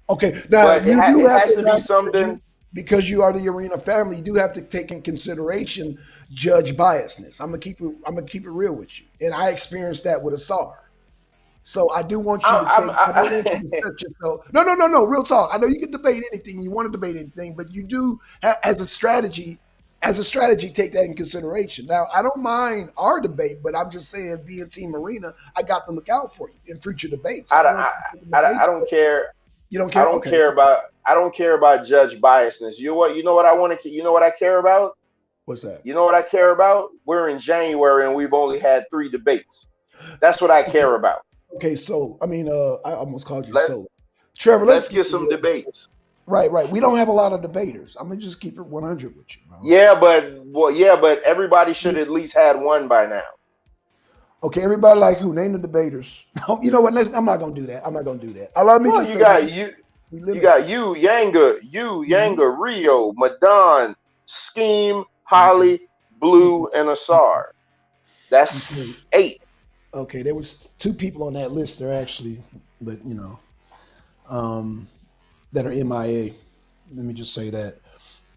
Okay. Now But you do it have has to to be now something. because you are the Arena family, you do have to take in consideration judge biasness. I'm gonna keep it real with you, and I experienced that with Asar. So I do want you to I'm, take. I don't want you to set yourself. No, no, no, no. Real talk. I know you can debate anything. You want to debate anything, but you do as a strategy. As a strategy, take that in consideration. Now, I don't mind our debate, but I'm just saying, being Team Arena, I got to look out for you in future debates. I don't want you to I debate. don't care. You don't I care? don't Okay. care about. I don't care about judge biasness. You know what? You know what I want to. You know what I care about. What's that? You know what I care about. We're in January and we've only had 3 debates. That's what I Okay. care about. Okay. So, I mean, I almost called you Let so. Trevor, let's Let's get get some real. debates. Right, right. We don't have a lot of debaters. I'm gonna just keep it 100 with you, bro. Yeah, but everybody should at least had one by now. Okay, everybody like who? Name the debaters. You know what? I'm not gonna do that. I'm not gonna do that. Allow me Well, just say we, we you limited. got Yanga, Rio, Madon, Scheme, Mhm. Holly, Blue, and Asar. Okay. That's 8. Okay, there was two people on that list there actually, but um, that are MIA. Let me just say that.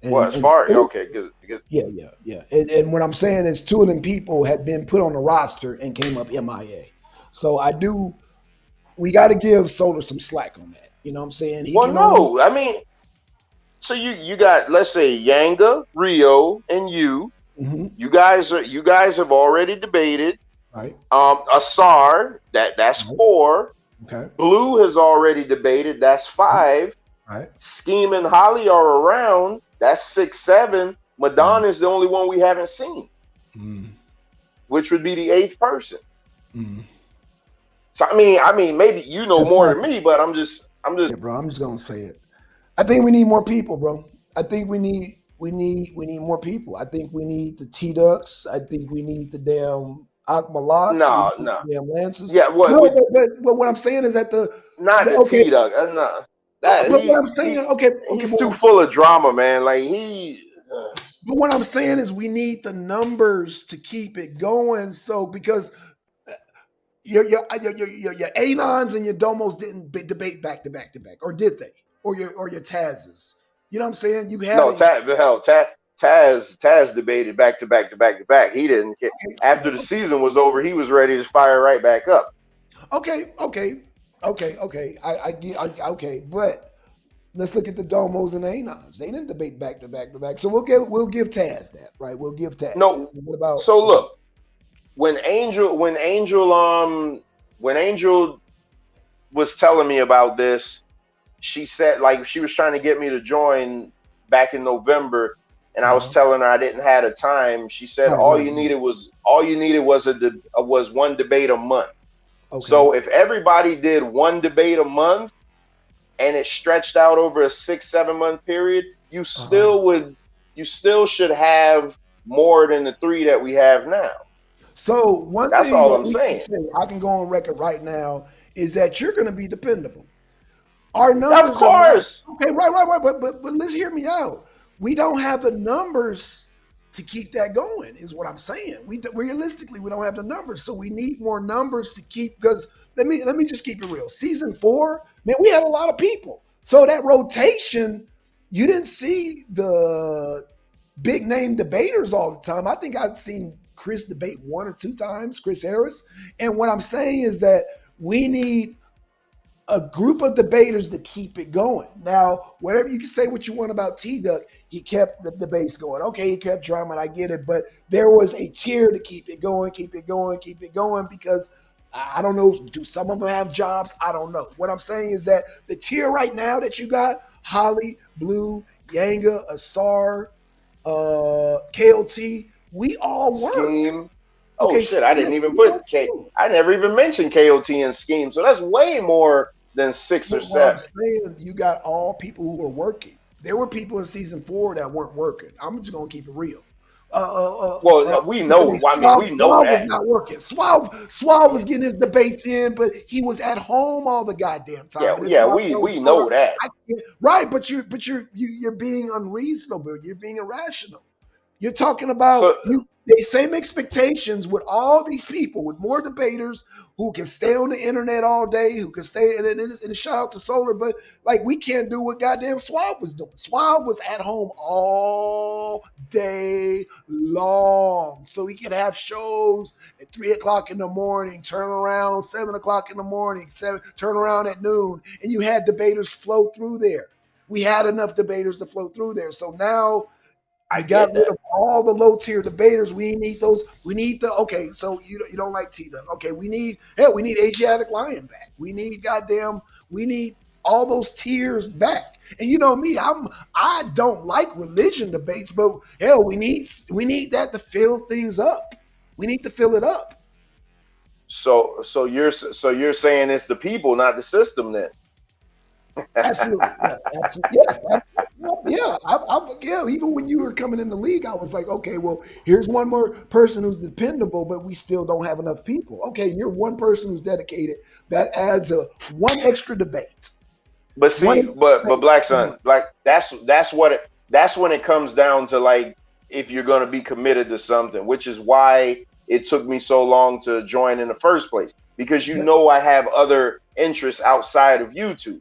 Well, And as far and okay, because yeah, yeah, yeah. And what I'm saying is two of them people had been put on the roster and came up MIA. So I do. We got to give Solar some slack on that. You know what I'm saying? He well, can only. no, I mean, so you got, let's say, Yanga, Rio, and you. Mhm. You guys have already debated. Right. Asar, that's Right. 4. Okay. Blue has already debated. That's 5. Right. Scheme and Holly are around. That's 6, 7. Mm, Madonna is the only one we haven't seen, mm, which would be the 8th person. mm. So I mean, maybe you know That's more not than me, but yeah, bro. I'm just gonna say it. I think we need more people, bro. I think we need more people. I think we need the T Ducks. I think we need the damn Akmalots. We no, need no. the damn Lances. Yeah, No, what? but what I'm saying is that Not the the okay. T Duck. No, that But what I'm saying, okay, okay. he's too full of drama, man. Like he. But what I'm saying is we need the numbers to keep it going. So because your Anons and your Domos didn't debate back to back to back, or did they? Or your Tazes. You know what I'm saying? You had No, a Taz debated back to back to back to back. He didn't care. After the season was over, he was ready to fire right back up. okay. Okay, but let's look at the Domos and the Anons. They didn't debate back to back to back. So we'll give Taz that, right? We'll give Taz that. No, What about so look, when Angel was telling me about this, she said, like, she was trying to get me to join back in November. and I was telling her I didn't have the time. She said Right, right, right. all you needed was one debate a month. Okay. So if everybody did one debate a month and it stretched out over a 6-7 month period, Uh-huh. you still should have more than the three that we have now. So one That's thing all that I'm we can saying. say, I can go on record right now, is that you're going to be dependable. Our Of numbers are not course. okay. Right, right, right. But let's hear me out. We don't have the numbers to keep that going. Is what I'm saying. Realistically, we don't have the numbers, so we need more numbers to keep. Because let me just keep it real. Season 4, man, we had a lot of people. So that rotation, you didn't see the big name debaters all the time. I think I've seen Chris debate one or two times, Chris Harris. And what I'm saying is that we need a group of debaters to keep it going. Now, whatever you can say what you want about T Duck, he kept the debates going. Okay, he kept drama, I get it, but there was a tier to keep it going, keep it going, keep it going because I don't know, do some of them have jobs? I don't know. What I'm saying is that the tier right now that you got, Holly, Blue, Yanga, Asar, KOT, we all work. Scheme. Oh Okay, shit, I yes, didn't even we put work K. too. I never even mentioned KOT and scheme. So that's way more than six or But what I'm seven. saying, you got all people who are working. There were people in season 4 that weren't working. I'm just gonna keep it real. Well, we know. I mean, we know Swab was that. not working. Swab was getting his debates in, but he was at home all the goddamn time. Yeah, And it's yeah, why I we told know her, that. I can't, right? But you're being unreasonable. You're being irrational. You're talking about So the same expectations with all these people, with more debaters who can stay on the internet all day, who can stay and shout out to Solar, but like we can't do what goddamn Swab was doing. Swab was at home all day long. So he could have shows at 3 o'clock in the morning, turn around 7 o'clock in the morning, turn around at noon, and you had debaters flow through there. We had enough debaters to flow through there. So now I you got get rid that. of all the low tier debaters. We need those. We need the okay. So you don't like T Duck. Okay, we need Asiatic Lion back. We need goddamn. We need all those tiers back. And you know me, I don't like religion debates, but hell, we need that to fill things up. We need to fill it up. So you're saying it's the people, not the system, then? Absolutely, yeah, absolutely, yes, absolutely. Yeah. Yeah. Even when you were coming in the league, I was like, okay, well, here's one more person who's dependable, but we still don't have enough people. Okay, you're one person who's dedicated. That adds a one extra debate. But One see, extra but debate. Black Son, like that's when it comes down to, like, if you're gonna be committed to something, which is why it took me so long to join in the first place, because I have other interests outside of YouTube.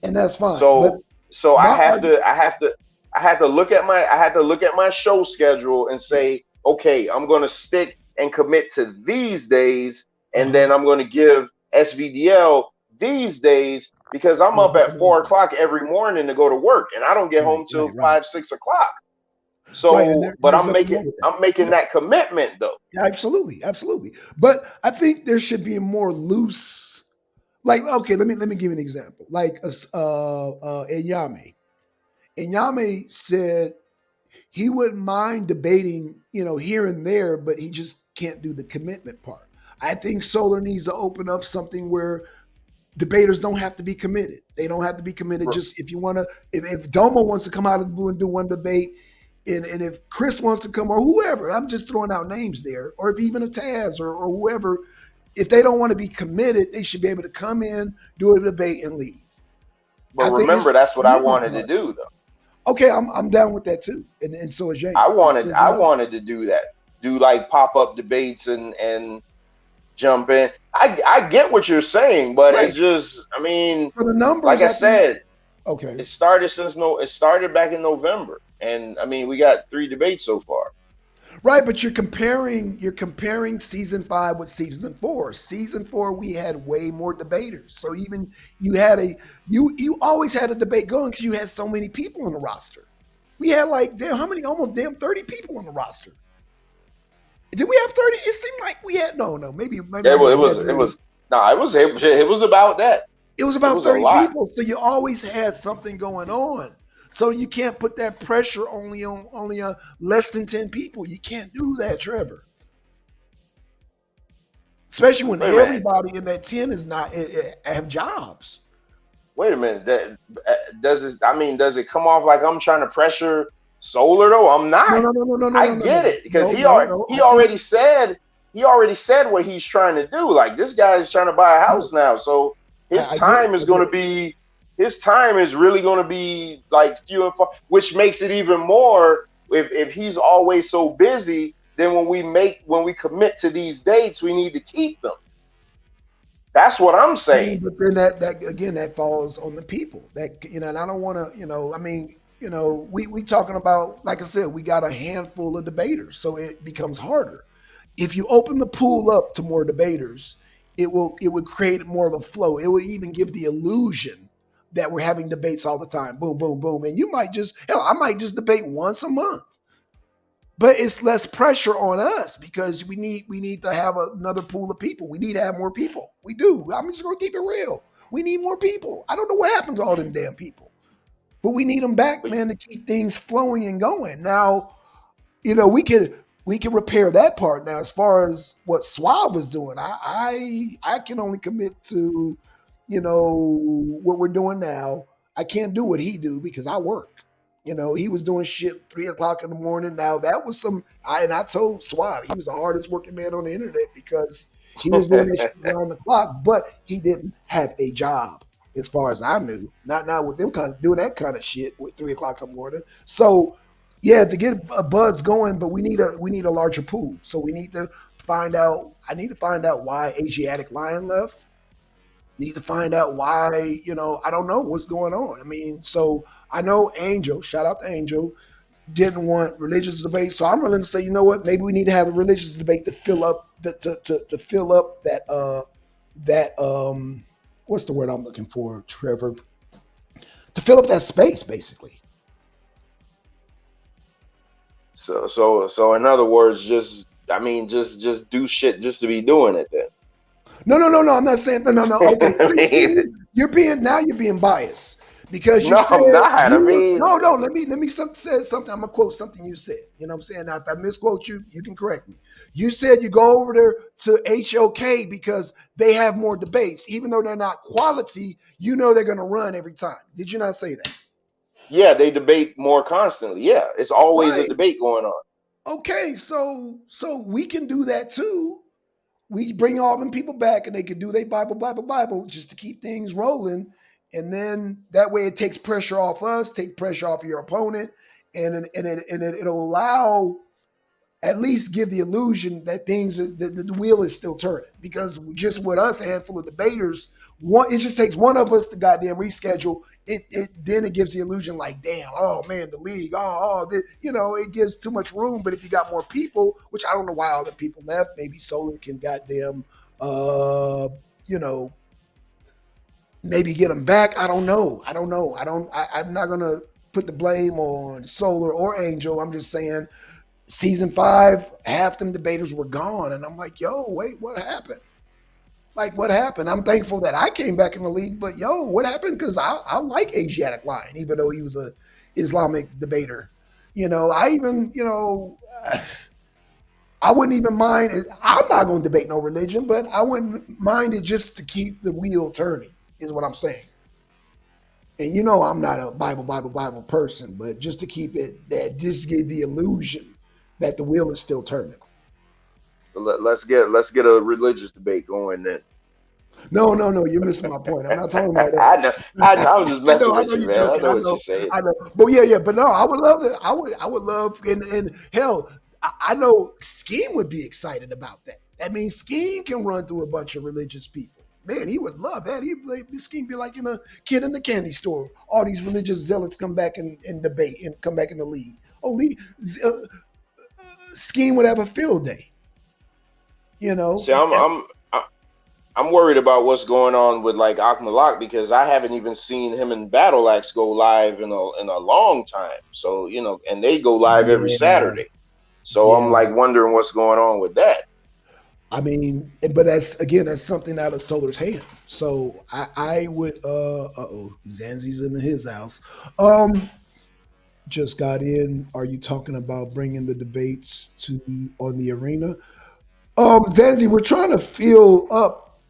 And that's fine. But So my argument, I had to look at my show schedule and say, yes. okay, I'm gonna stick and commit to these days, and Uh-huh. then I'm gonna give SVDL these days because I'm up at 4 o'clock every morning to go to work, and I don't get Right, home right, till right, 5, 6 o'clock. right. And So, but there's nothing wrong with that. I'm making that commitment though. Yeah, absolutely, absolutely. But I think there should be a more loose. Like, okay, let me give you an example. Like, Enyame. Enyame said he wouldn't mind debating, here and there, but he just can't do the commitment part. I think Solar needs to open up something where debaters don't have to be committed. They don't have to be committed. Just if you want to, if Domo wants to come out of the blue and do one debate, and if Chris wants to come or whoever, I'm just throwing out names there, or if even a Taz or whoever, if they don't want to be committed, they should be able to come in, do a debate, and leave. But I think remember, it's that's what I commitment wanted to part. do though. Okay, I'm down with that too, and so is I Yanga. And wanted so is I another. wanted to do that. Do like pop up debates and jump in. I get what you're saying, but it's Right. just, I mean, For the like numbers, I I think said, okay. it started back in November, and I mean we got 3 debates so far. Right, but you're comparing season 5 with season 4. Season 4 we had way more debaters. So even you had you always had a debate going because you had so many people on the roster. We had like damn how many almost damn 30 people on the roster. Did we have 30? It seemed like we had no, maybe It I'm was just it was it exaggerating. was no, it was about that. It was It about was a 30 lot. people. So you always had something going on. So you can't put that pressure only on less than 10 people. You can't do that, Trevor. Especially when Wait a minute. everybody in that 10 is not have jobs. Wait a minute. That does it? I mean, does it come off like I'm trying to pressure Solar though? I'm No, not. no, no, no, no, no, I no, no, get no, it because no, no, no. he I think already said what he's trying to do. Like this guy is trying to buy a no, house now, so his I get it. time is I get going to it. be his time is really going to be like few and far, which makes it even more if he's always so busy. Then when we commit to these dates, we need to keep them. That's what I'm I saying. mean, but then that again that falls on the people. That and I don't want to, I mean, we talking about, like I said, we got a handful of debaters, so it becomes harder. If you open the pool up to more debaters, it would create more of a flow. It would even give the illusion that we're having debates all the time. Boom, boom, boom, and you might just hell, I might just debate once a month, but it's less pressure on us because we need to have another pool of people. We need to have more people. We do. I'm just gonna keep it real. We need more people. I don't know what happened to all them damn people, but we need them back, But man, to keep things flowing and going. Now, we can repair that part. Now, as far as what Swab was doing, I can only commit to, what we're doing now. I can't do what he do because I work. He was doing shit 3 o'clock in the morning. Now that was I told Swab he was the hardest working man on the internet because he was doing this shit around the clock, but he didn't have a job as far as I knew. Not now with them kind of doing that kind of shit with 3 o'clock in the morning. So yeah, to get a buzz going, but we need a larger pool. So we need to find out. I need to find out why Asiatic Lion left. Need to find out why. I don't know what's going on. I mean, so I know Angel. Shout out to Angel. Didn't want religious debate, so I'm willing to say, you know what? Maybe we need to have a religious debate to fill up to fill up that what's the word I'm looking for, Trevor? To fill up that space, basically. so in other words, just I mean, just do shit just to be doing it. No, no, no, no. I'm not saying no, no, no. Okay, I see, mean, you're being biased because you no, said I'm not. I you mean, no, no. Let me say something. I'm gonna quote something you said. You know what I'm saying? Now, if I misquote you, you can correct me. You said you go over there to HOK because they have more debates, even though they're not quality. They're gonna run every time. Did you not say that? yeah, they debate more constantly. Yeah, it's always a Right. debate going on. Okay. So we can do that too. We bring all them people back and they can do their Bible, just to keep things rolling. And then that way it takes pressure off us, take pressure off your opponent, and it'll allow at least give the illusion that the wheel is still turning. Because just with us, a handful of debaters, it just takes one of us to goddamn reschedule. It then it gives the illusion like, damn, oh man, the league, it gives too much room. But if you got more people, which I don't know why all the people left, maybe Solar can goddamn, you know, maybe get them back. I don't know. I don't know. I'm not gonna put the blame on Solar or Angel. I'm just saying season 5, half them debaters were gone, and I'm like, yo, wait, what happened? Like, what happened? I'm thankful that I came back in the league, but yo, what happened? Because I like Asiatic Lion, even though he was a Islamic debater. I even, I wouldn't even mind it. I'm not going to debate no religion, but I wouldn't mind it just to keep the wheel turning, is what I'm saying. And I'm not a Bible person, but just to keep it, that just give the illusion that the wheel is still turning. Let's get a religious debate going then. No, no, no, you're missing my point. I'm not talking about I know, that. I'm just messing I with know you, you're man. I joking. know what you're saying. I know. But yeah, yeah. But no, I would love it. I would love, and hell, I know Scheme would be excited about that. That means Scheme can run through a bunch of religious people. Man, he would love that. This Scheme be like a kid in the candy store. All these religious zealots come back and debate and come back in the league. Oh, Scheme would have a field day. You know, See, I'm worried about what's going on with like Akmalak because I haven't even seen him and Battle Axe go live in a long time. So and they go live every yeah, Saturday. So I'm yeah. like wondering what's going on with that. I mean, but that's something out of Solar's hand. So I would oh Zanzi's in his house. Um just got in, are you talking about bringing the debates to on the arena? Zanzi, we're trying to fill up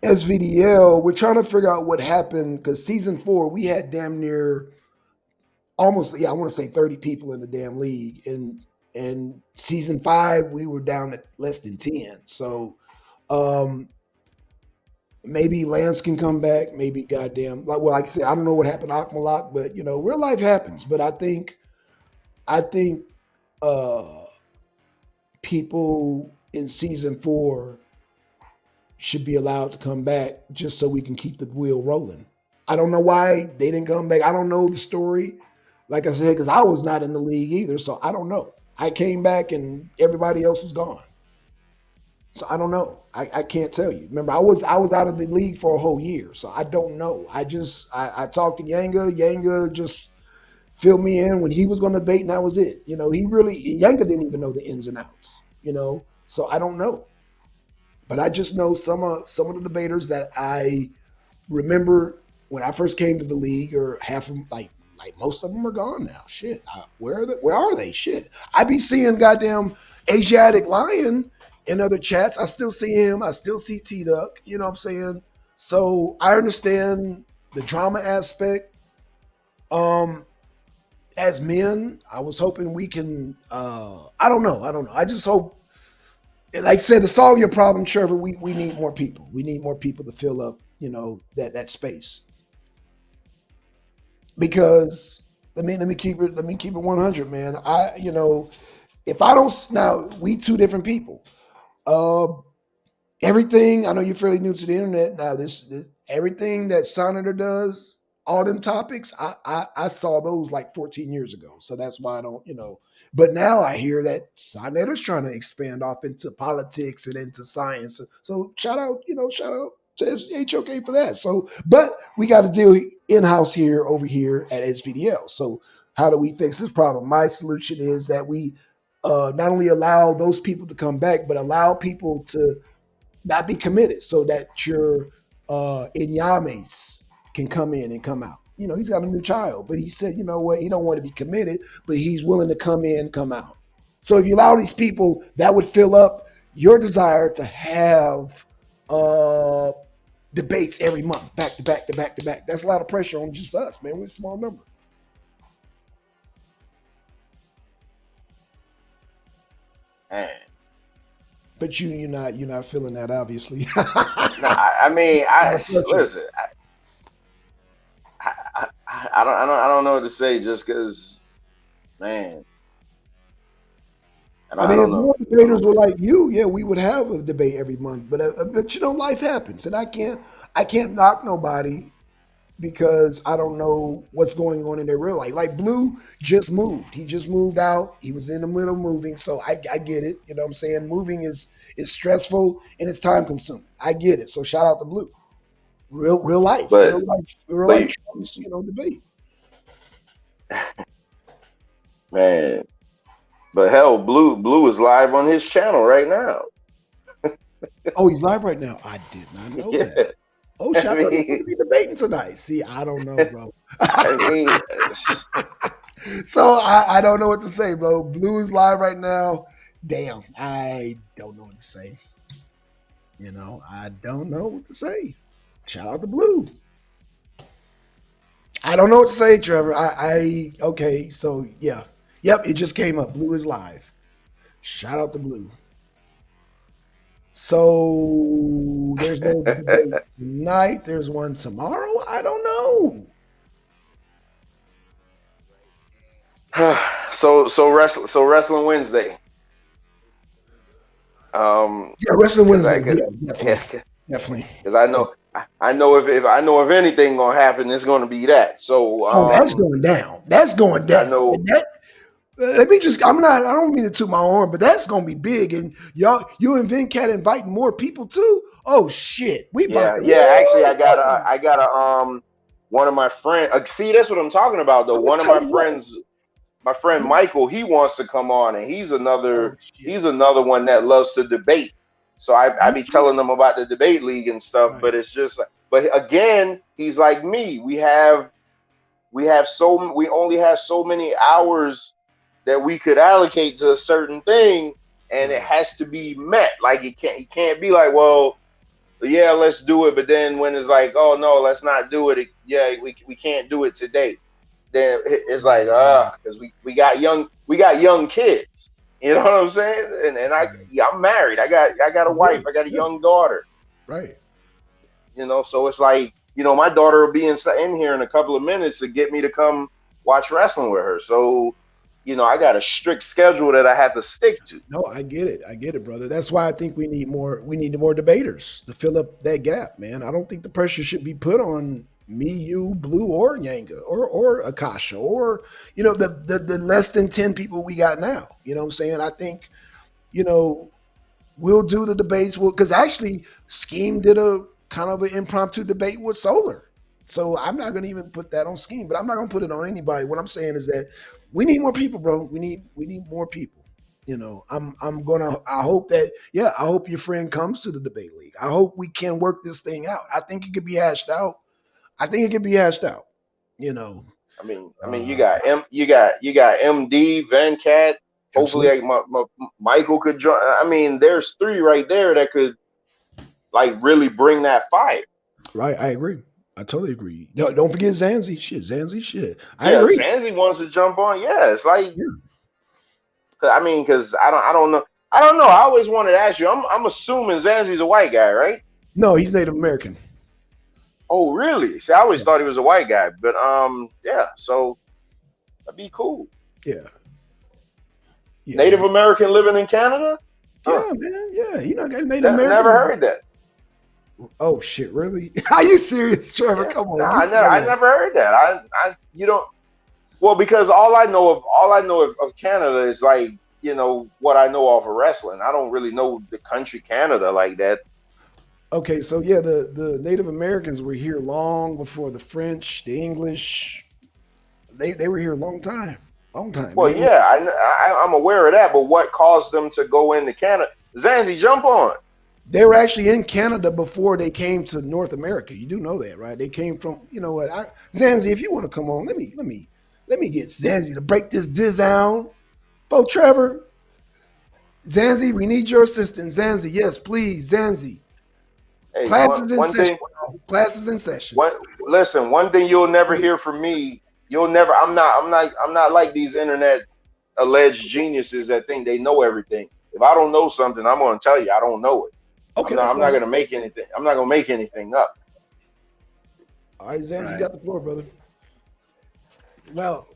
SVDL. We're trying to figure out what happened because season 4 we had damn near almost, yeah, I want to say 30 people in the damn league, and season 5 we were down at less than 10. So um maybe Lance can come back. Maybe goddamn, like I said, I don't know what happened to Akmalak, but real life happens. But I think uh people in season 4 should be allowed to come back just so we can keep the wheel rolling. I don't know why they didn't come back. I don't know the story. Like I said, because I was not in the league either, so I don't know. I came back and everybody else was gone. So I don't know. I can't tell you. Remember, I was out of the league for a whole year, so I don't know. I talked to Yanga. Yanga just filled me in when he was going to debate, and that was it. He really Yanga didn't even know the ins and outs. So I don't know. But I just know some of the debaters that I remember when I first came to the league, or half of them, like most of them are gone now. Shit, where are they? Shit, I be seeing goddamn Asiatic Lion in other chats. I still see him. I still see T Duck. You know what I'm saying? So I understand the drama aspect. Um, as men, I was hoping we can. I don't know. I don't know. I just hope, like I said, to solve your problem, Trevor, we need more people. We need more people to fill up, that space. Because let me keep it 100, man. If I don't now, we two different people. Uh, everything I know, you're fairly new to the internet now. This everything that Senator does, all them topics, I saw those like 14 years ago. So that's why I don't. But now I hear that Senator's trying to expand off into politics and into science. So shout out to HOK for that. So, but we got to deal in house here over here at SVDL. So how do we fix this problem? My solution is that we not only allow those people to come back, but allow people to not be committed so that your Inyames can come in and come out. He's got a new child, but he said, you know what, he don't want to be committed, but he's willing to come in, come out. So if you allow these people, that would fill up your desire to have uh, debates every month, back to back to back to back. That's a lot of pressure on just us, man. We're a small number. Man. But you're not feeling that, obviously. No, I mean, listen. I don't know what to say, just because, man. I I mean, if don't know. more debaters were like you, yeah, we would have a debate every month. But life happens, and I can't knock nobody because I don't know what's going on in their real life. Like Blue just moved. He just moved out. He was in the middle of moving. So I get it. You know what I'm saying? Moving is stressful and it's time consuming. I get it. So shout out to Blue. Real life. But Real life. Real but life choice, debate. man, but hell, Blue is live on his channel right now. Oh, he's live right now. I did not know Yeah, that. Oh, I shout out to mean, be debating tonight. See, I don't know, bro. I mean, So I don't know what to say, bro. Blue is live right now. Damn, I don't know what to say. I don't know what to say. Shout out to Blue. I don't know what to say, Trevor. Okay, so yeah. Yep, it just came up. Blue is live. Shout out to Blue. So there's no debate tonight. There's one tomorrow. I don't know. so wrestling Wednesday. Yeah, Wrestling Because Wednesday. I Yeah, could, definitely. yeah, Definitely. because I know if I know if anything gonna happen, it's gonna be that. So Oh, that's going down. That's going I down. know, And that let me just I'm not I don't mean to toot my horn, but that's gonna be big. And y'all, you and Venkat inviting more people too. Oh shit. We about yeah, to yeah. Actually, I got woo! a I got a one of my friends. See, that's what I'm talking about though. I'm gonna One of tell my you what. friends, my friend Michael, he wants to come on, and he's Oh another shit. he's another one that loves to debate. So I be Okay. telling them about the debate league and stuff, Right. but it's just like, but again, he's like me. we only have so many hours that we could allocate to a certain thing, and it Right. has to be met. Like it can't be like, well, yeah, let's do it, but then when it's like, oh no, let's not do it. Yeah, we can't do it today. Then it's like, Right. because we got young kids. You know what I'm saying? And Right. I'm married. I got a wife. Yeah. I got a Yeah. young daughter. Right. So it's like, my daughter will be in here in a couple of minutes to get me to come watch wrestling with her. So, I got a strict schedule that I have to stick to. No, I get it. I get it, brother. That's why I think we need more debaters to fill up that gap, man. I don't think the pressure should be put on me, you, Blue, or Yanga, or Akasha, or the less than 10 people we got now. You know what I'm saying? I think, you know, we'll do the debates. Because actually, Scheme did a kind of an impromptu debate with Solar. So I'm not going to even put that on Scheme, but I'm not going to put it on anybody. What I'm saying is that we need more people, bro. We need more people. I hope that, yeah, I hope your friend comes to the debate league. I hope we can work this thing out. I think it could be hashed out. I think it could be hashed out. You know, You uh, got you got MD, Venkat. Hopefully, absolutely. like, Michael could join. There's three right there that could, like, really bring that fire. Right. I agree. I totally agree. Don't forget Zanzi. Shit, Zanzi. Shit. I Yeah, if agree. Zanzi wants to jump on, yeah, it's like, Yeah. because I don't know. I don't know. I always wanted to ask you. I'm assuming Zanzi's a white guy, right? No, he's Native American. Oh, really? See, I always Yeah. thought he was a white guy, but yeah. So that'd be cool. Yeah. Yeah. Native American living in Canada? Huh? Yeah, man. Yeah. You know, Native Never Americans. heard that. Oh shit, really? Are you serious, Trevor? Yeah, Come no, on, you I playing. never heard that. You don't. Well, because all I know of Canada is, like, what I know of wrestling. I don't really know the country Canada like that. Okay, so yeah, the Native Americans were here long before the French, the English. They were here a long time, long time, and Well, yeah, I'm aware of that, but what caused them to go into Canada? Zanzi, jump on. they were actually in Canada before they came to North America. You do know that, right? They came from, you know what? Zanzi, if you want to come on, let me get Zanzi to break this down. Bo Trevor, Zanzi, we need your assistance. Zanzi, yes, please, Zanzi. Hey, Class is in one session. thing. Class is in session. Listen, one thing you'll never hear from me. You'll never. I'm not like these internet alleged geniuses that think they know everything. If I don't know something, I'm going to tell you I don't know it. Okay, that's I'm not fine. going to make anything. I'm not going to make anything up. All right, Zanzi, you Right. got the floor, brother. Well,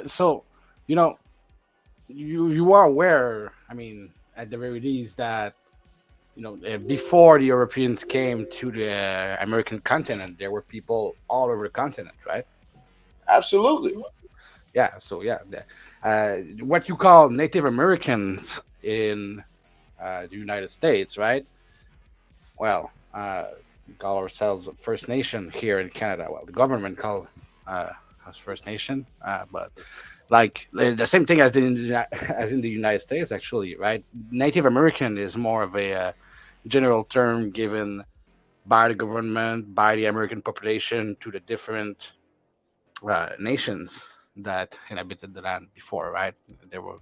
so you know, you are aware. I mean, at the very least, that before the Europeans came to the American continent, there were people all over the continent, right? Absolutely. Yeah. So yeah, what you call Native Americans in the United States, right? Well, we call ourselves a First Nation here in Canada. Well, the government call us First Nation, but like the same thing as as in the United States, actually, right? Native American is more of a general term given by the government, by the American population to the different nations that inhabited the land before, right? There were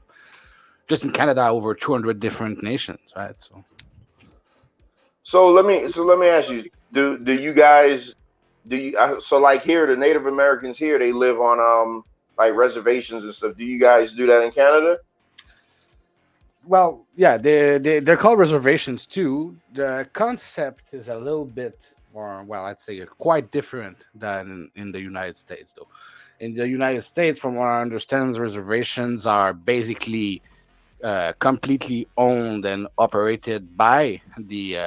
just in Canada over 200 different nations, right? So So let me ask you. Do you guys do you so, like, here, the Native Americans here, they live on, like, reservations and stuff. Do you guys do that in Canada? well, yeah, they're called reservations too. The concept is a little bit more, well, I'd say quite different than in the United States, though. In the United States, from what I understand, reservations are basically completely owned and operated by the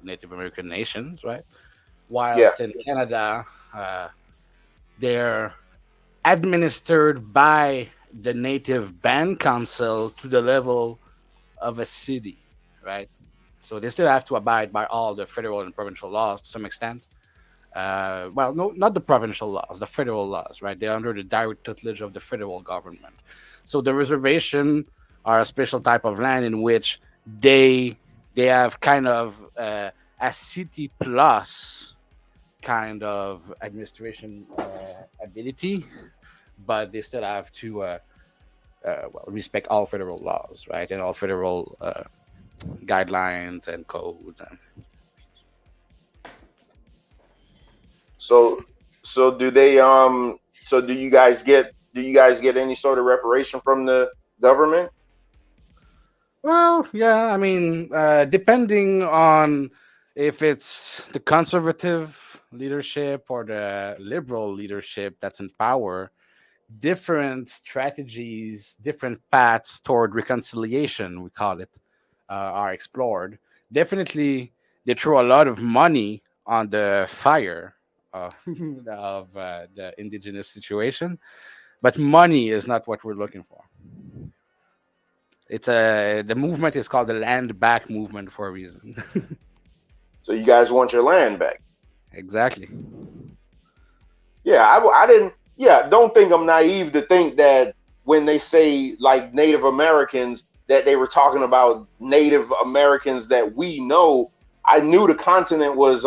Native American nations, right? Yeah. Whilst in Canada, uh, they're administered by the native band council to the level of a city, right? So they still have to abide by all the federal and provincial laws to some extent. Well, no, not the provincial laws, the federal laws, right? They're under the direct tutelage of the federal government. So the reservation are a special type of land in which they they have kind of a city plus kind of administration ability, but they still have to respect all federal laws, right, and all federal guidelines and codes. And So so do they so do you guys get any sort of reparation from the government? well, yeah, I mean, depending on if it's the conservative leadership or the liberal leadership that's in power, different strategies, different paths toward reconciliation, we call it, are explored. Definitely, they throw a lot of money on the fire uh, of the indigenous situation, but money is not what we're looking for. It's a The movement is called the land back movement for a reason. So you guys want your land back? Exactly. Yeah, I didn't. Yeah, don't think I'm naive to think that when they say like Native Americans, that they were talking about Native Americans that we know. I knew the continent was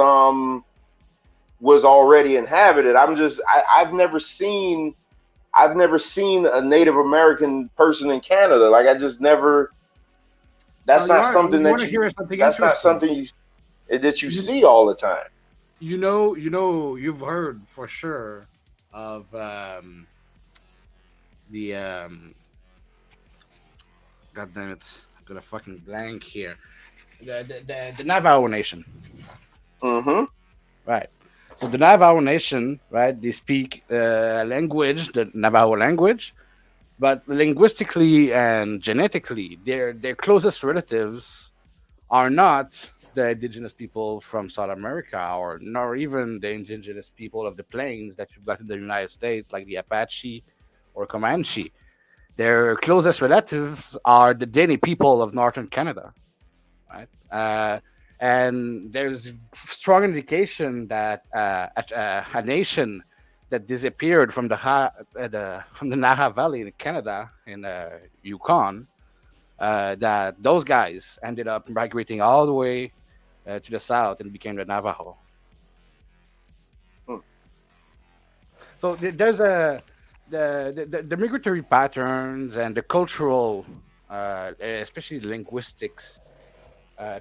already inhabited. I've never seen a Native American person in Canada. Like I just never. Now That's not something you want that to you. hear something That's not interesting. something that you You, see all the time. you've heard for sure of the God damn it, I'm gonna fucking blank here. The Navajo Nation, Mm-hmm. right? So the Navajo Nation, right? They speak language, the Navajo language, but linguistically and genetically, their closest relatives are not the indigenous people from South America, or nor even the indigenous people of the plains that you've got in the United States, like the Apache or Comanche. Their closest relatives are the Dene people of northern Canada, right? And there's strong indication that a nation that disappeared from from the Naha Valley in Canada in Yukon, that those guys ended up migrating all the way to the south and became the Navajo. Hmm. So there's the migratory patterns and the cultural, especially linguistics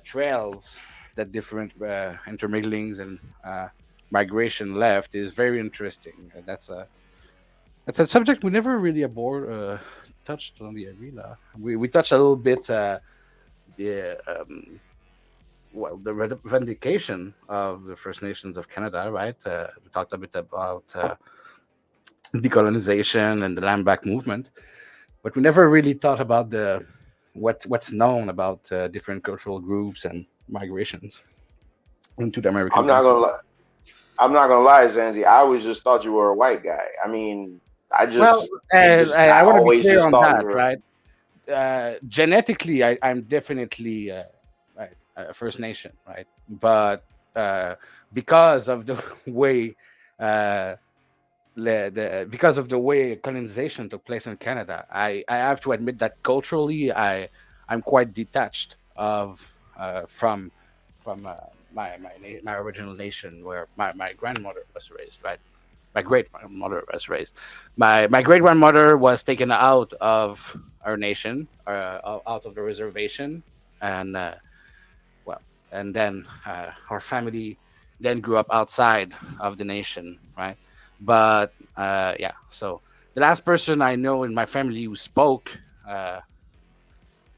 trails that different interminglings and migration left is very interesting. That's a subject we never really touched on the arena. We touched a little bit the the vindication of the First Nations of Canada, right? We talked a bit about decolonization and the land back movement, but we never really thought about the what's known about different cultural groups and migrations into the American I'm not gonna continent. lie. I'm not gonna lie, Zanzi. I always just thought you were a white guy. I mean, Well, I I want to be always clear just on thought you that, were. right? Genetically, I'm definitely right, First Nation, right? But because of the way uh, because of the way colonization took place in Canada, I have to admit that culturally, I'm quite detached of from my original nation where my grandmother was raised, right? My great grandmother was raised. My great grandmother was taken out of our nation, out of the reservation, and well, and then our family then grew up outside of the nation, right? But yeah, so the last person I know in my family who spoke uh,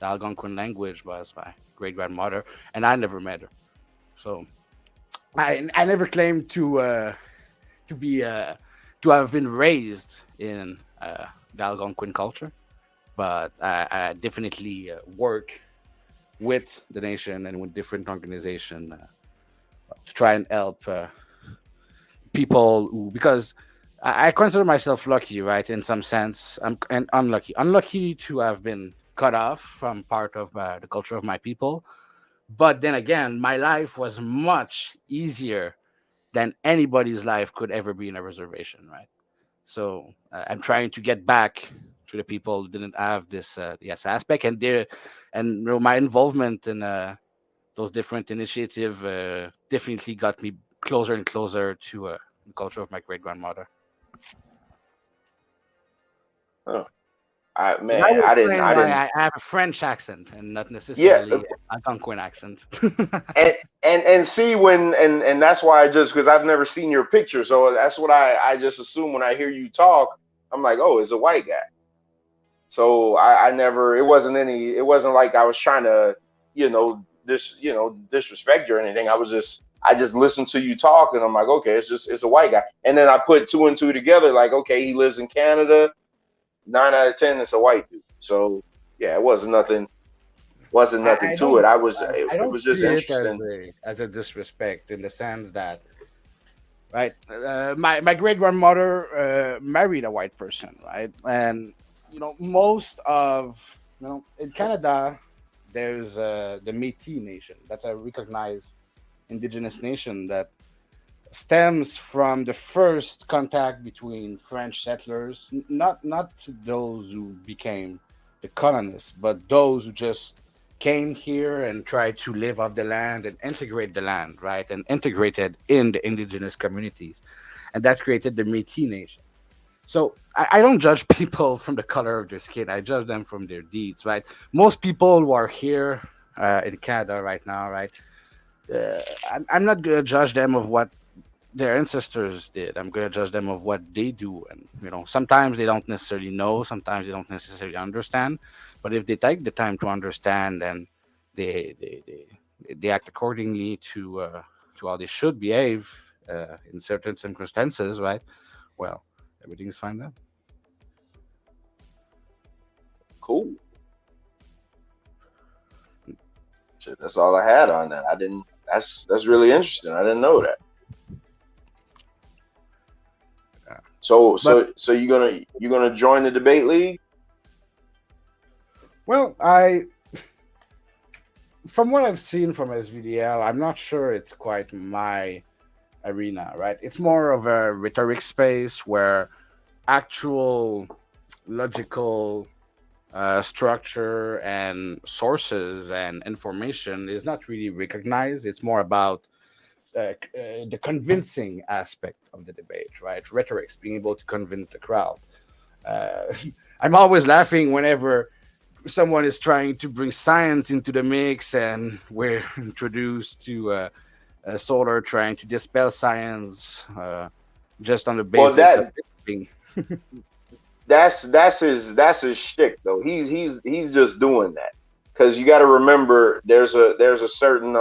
the Algonquin language was my great grandmother, and I never met her. So I never claimed to be to have been raised in the Algonquin culture, but I definitely work with the nation and with different organizations to try and help people who, because I consider myself lucky, right? In some sense, and unlucky to have been cut off from part of the culture of my people. But then again, my life was much easier than anybody's life could ever be in a reservation, right? So I'm trying to get back to the people who didn't have this yes aspect, and my involvement in those different initiatives definitely got me closer and closer to the culture of my great grandmother. Huh. So that Man, would explain I why didn't. I have a French accent and not Yeah, necessarily a Algonquin accent. and and see when and that's why I just because I've never seen your picture, so that's what I just assume when I hear you talk. I'm like, oh, it's a white guy. So I never. It wasn't any. It wasn't like I was trying to, disrespect you or anything. I just listened to you talk, and I'm like, okay, it's a white guy. And then I put two and two together, like, okay, he lives in Canada. 9 out of 10, it's a white dude. So yeah, it wasn't nothing I to it. don't I It don't was just see it interesting. as a disrespect in the sense that right my great grandmother married a white person, right? And most of in Canada there's the Métis nation. That's a recognized indigenous nation that stems from the first contact between French settlers, not those who became the colonists, but those who just came here and tried to live off the land and integrate the land, right? And integrated in the indigenous communities. And that created the Métis Nation. So I don't judge people from the color of their skin. I judge them from their deeds, right? Most people who are here in Canada right now, right? I'm not gonna judge them of what their ancestors did. I'm going to judge them of what they do. And, sometimes they don't necessarily know, sometimes they don't necessarily understand. But if they take the time to understand and they they, they act accordingly to how they should behave in certain circumstances, right? Well, everything is fine then. Cool. Shit, that's all I had on that. I didn't. That's really interesting. I didn't know that. Yeah. So But you gonna join the debate league? well, from what I've seen from SVDL, I'm not sure it's quite my arena, right? It's more of a rhetoric space where actual logical structure and sources and information is not really recognized. It's more about the convincing aspect of the debate, right? Rhetorics, being able to convince the crowd. Uh, I'm always laughing whenever someone is trying to bring science into the mix and we're introduced to Solar trying to dispel science just on the Well, basis of it being. that's his shtick though. He's just doing that because you got to remember there's a certain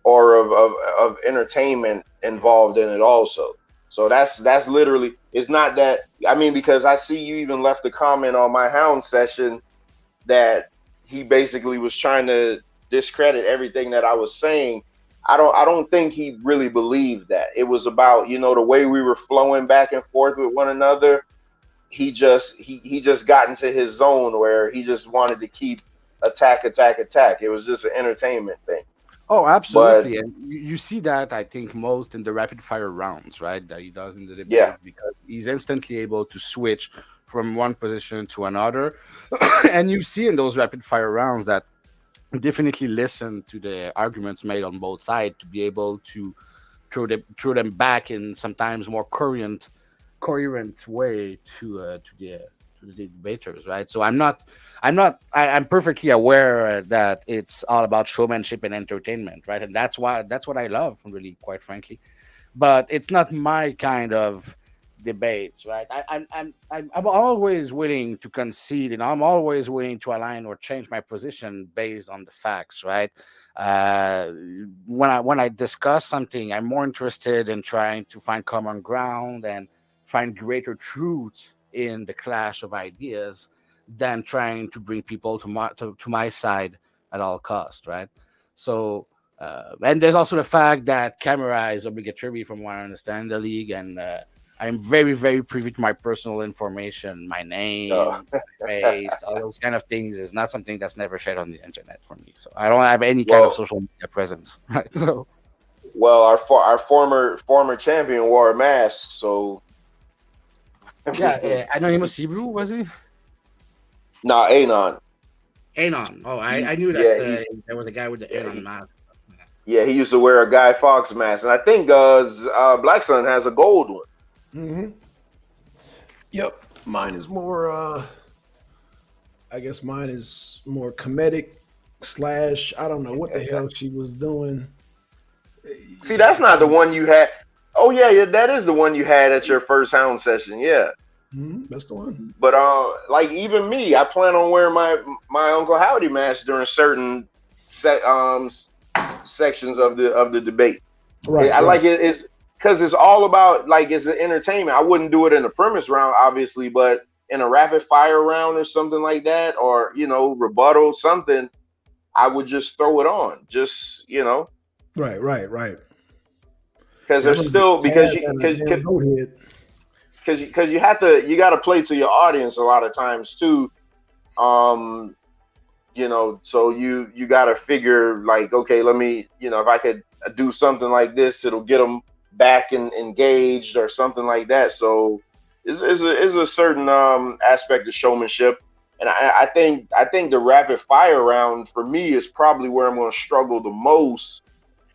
or of entertainment involved in it also. So that's literally it's not that I mean because I see you even left a comment on my hound session that he basically was trying to discredit everything that I was saying. I don't think he really believed that. It was about, the way we were flowing back and forth with one another. He just got into his zone where he just wanted to keep attack, attack, attack. It was just an entertainment thing. Oh, But absolutely. And you see that, I think, most in the rapid fire rounds, right? That he does in the yeah, debate because he's instantly able to switch from one position to another. And you see in those rapid fire rounds that definitely listen to the arguments made on both sides to be able to throw them back in sometimes more coherent way to the debaters, right? So I'm perfectly aware that it's all about showmanship and entertainment, right? And that's what I love, really, quite frankly. But it's not my kind of debates, right? I'm always willing to concede, and I'm always willing to align or change my position based on the facts, right? Uh, when I discuss something, I'm more interested in trying to find common ground and find greater truth in the clash of ideas than trying to bring people to my side at all cost, right? So and there's also the fact that camera is obligatory from what I understand in the league, and I'm very, very privy to my personal information, my uh, name, my face, all those kind of things is not something that's never shared on the internet for me. So I don't have any kind of well, social media presence, right? So our former champion wore a mask, so yeah, Anonymous Hebrew was he? nah, Anon. Anon. Oh, I He knew that yeah he there was a guy with the Anon he mask. Yeah, he used to wear a Guy Fawkes mask, and I think Black Sun has a gold one. Mm-hmm. Yep. Mine is more. I guess mine is more comedic slash. I don't know what the hell she was doing. See, that's not the one you had. Oh yeah, that is the one you had at your first hound session. Yeah, That's the one. but like even me, I plan on wearing my Uncle Howdy mask during certain sections of the debate. Right. I Right. like it is because it's all about like it's an entertainment. I wouldn't do it in a premise round, obviously, but in a rapid fire round or something like that, or rebuttal something, I would just throw it on, just Right. Right. Right. because Yeah, I'm there's gonna get still Taz because you down that because damn goat head. because you got to play to your audience a lot of times too. Um, so you got to figure like, okay, let me, if I could do something like this, it'll get them back and engaged or something like that. So is a certain aspect of showmanship. And I think the rapid fire round for me is probably where I'm going to struggle the most,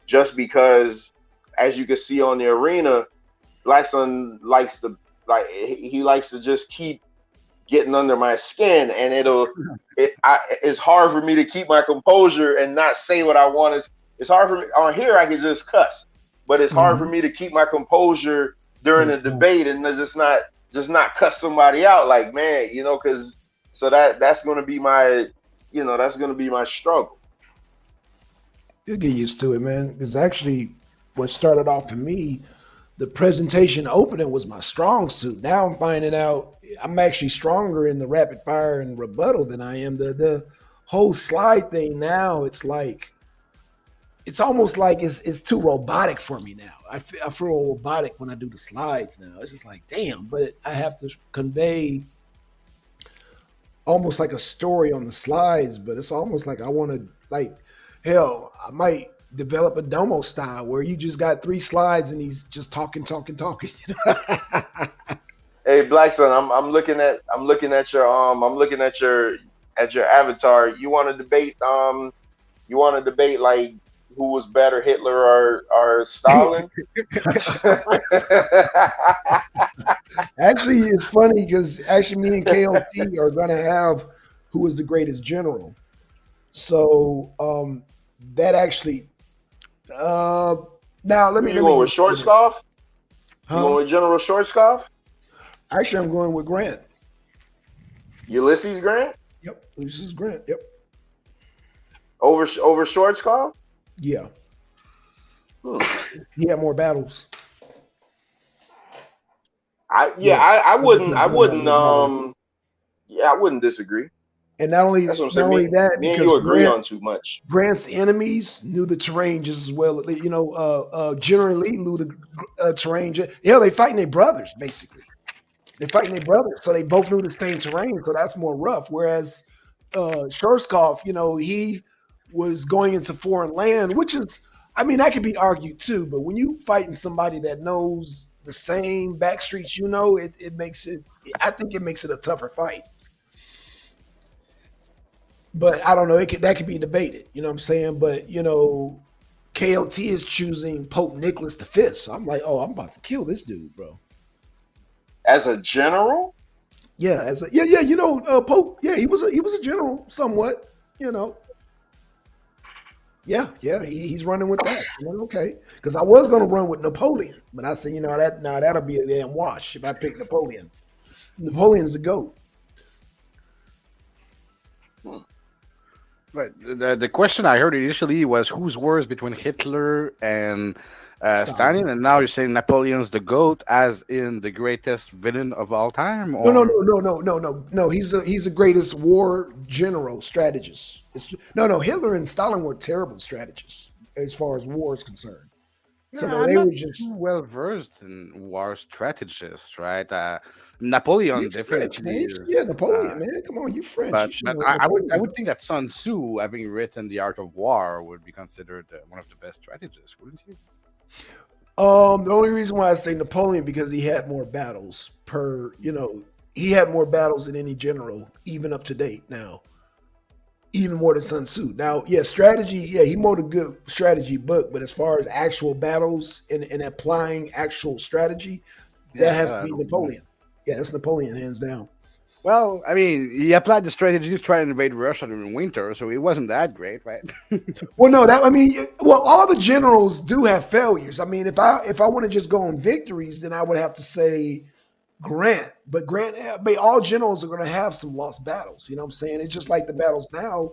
just because, as you can see on the arena, Black Sun likes to he likes to just keep getting under my skin, and it's hard for me to keep my composure and not say what I want. It's hard for me on here. I can just cuss, but it's hard for Mm-hmm. me to keep my composure during Yes. a debate and just not cuss somebody out. Like, man, because so that's going to be my struggle. You'll get used to it, man. Because actually, what started off for me, the presentation opening was my strong suit. Now I'm finding out I'm actually stronger in the rapid fire and rebuttal than I am the whole slide thing. Now it's almost like it's too robotic for me now. I feel robotic when I do the slides now. It's just like damn, but I have to convey almost like a story on the slides. But it's almost like I want to like hell. I might develop a domo style where you just got three slides and he's just talking, talking, talking. You know? Hey, Black Son, I'm looking at your avatar. You want to debate like who was better, Hitler or Stalin? Actually, it's funny because actually me and KLT are gonna have who was the greatest general. So that actually uh now let Who me you let me going with, just Schwarzkopf? You going huh? with General Schwarzkopf? Actually I'm going with Grant. Ulysses Grant Yep. This is Grant. Yep. over Schwarzkopf? Yeah. Hmm. He had more battles. I yeah, Yeah. I I wouldn't think I Grant had wouldn't more battles. yeah, I wouldn't disagree. And not That's only what I'm not saying. only Me, that, me and because you agree on too much. Grant's enemies knew the terrain just as well. General Lee knew the terrain. Hell, they fighting their brothers basically. They're fighting their brothers, so they both knew the same terrain. So that's more rough. Whereas Shorskov, he was going into foreign land, which is, I mean, that could be argued too. But when you fighting somebody that knows the same back streets, it makes it. I think it makes it a tougher fight. But I don't know. That could be debated. You know what I'm saying? But KOT is choosing Pope Nicholas V. So I'm like, oh, I'm about to kill this dude, bro. As a general, Yeah, yeah. Pope. Yeah, he was a general, somewhat. You know, yeah, yeah. He's running with that. Okay, because I was gonna run with Napoleon, but I said, that'll be a damn wash if I pick Napoleon. Napoleon's the goat. hmm, But the question I heard initially was who's worse between Hitler and Stalin. Stalin, and now you're saying Napoleon's the goat, as in the greatest villain of all time, No, no, or no, no, no, no, no, no. He's the greatest war general strategist. No. Hitler and Stalin were terrible strategists as far as war is concerned. So yeah, no, I'm they not were just too well versed in war strategists, right? Napoleon you French, definitely man. is, Yeah, Napoleon, man. Come on, you French. You but should but know I Napoleon. would think that Sun Tzu, having written The Art of War, would be considered one of the best strategists, wouldn't you? The only reason why I say Napoleon because he had more battles he had more battles than any general, even up to date now. even more than Sun Tzu. Now, yeah, strategy. Yeah, he wrote a good strategy book, but as far as actual battles and applying actual strategy, that Yeah, has that to I be don't know. Napoleon. Yeah, that's Napoleon hands down. Well, I mean, he applied the strategy to try and invade Russia during winter, so it wasn't that great, right? Well, no, that I mean, well, all the generals do have failures. I mean, if I want to just go on victories, then I would have to say Grant. But Grant, but all generals are going to have some lost battles. You know what I'm saying? It's just like the battles now.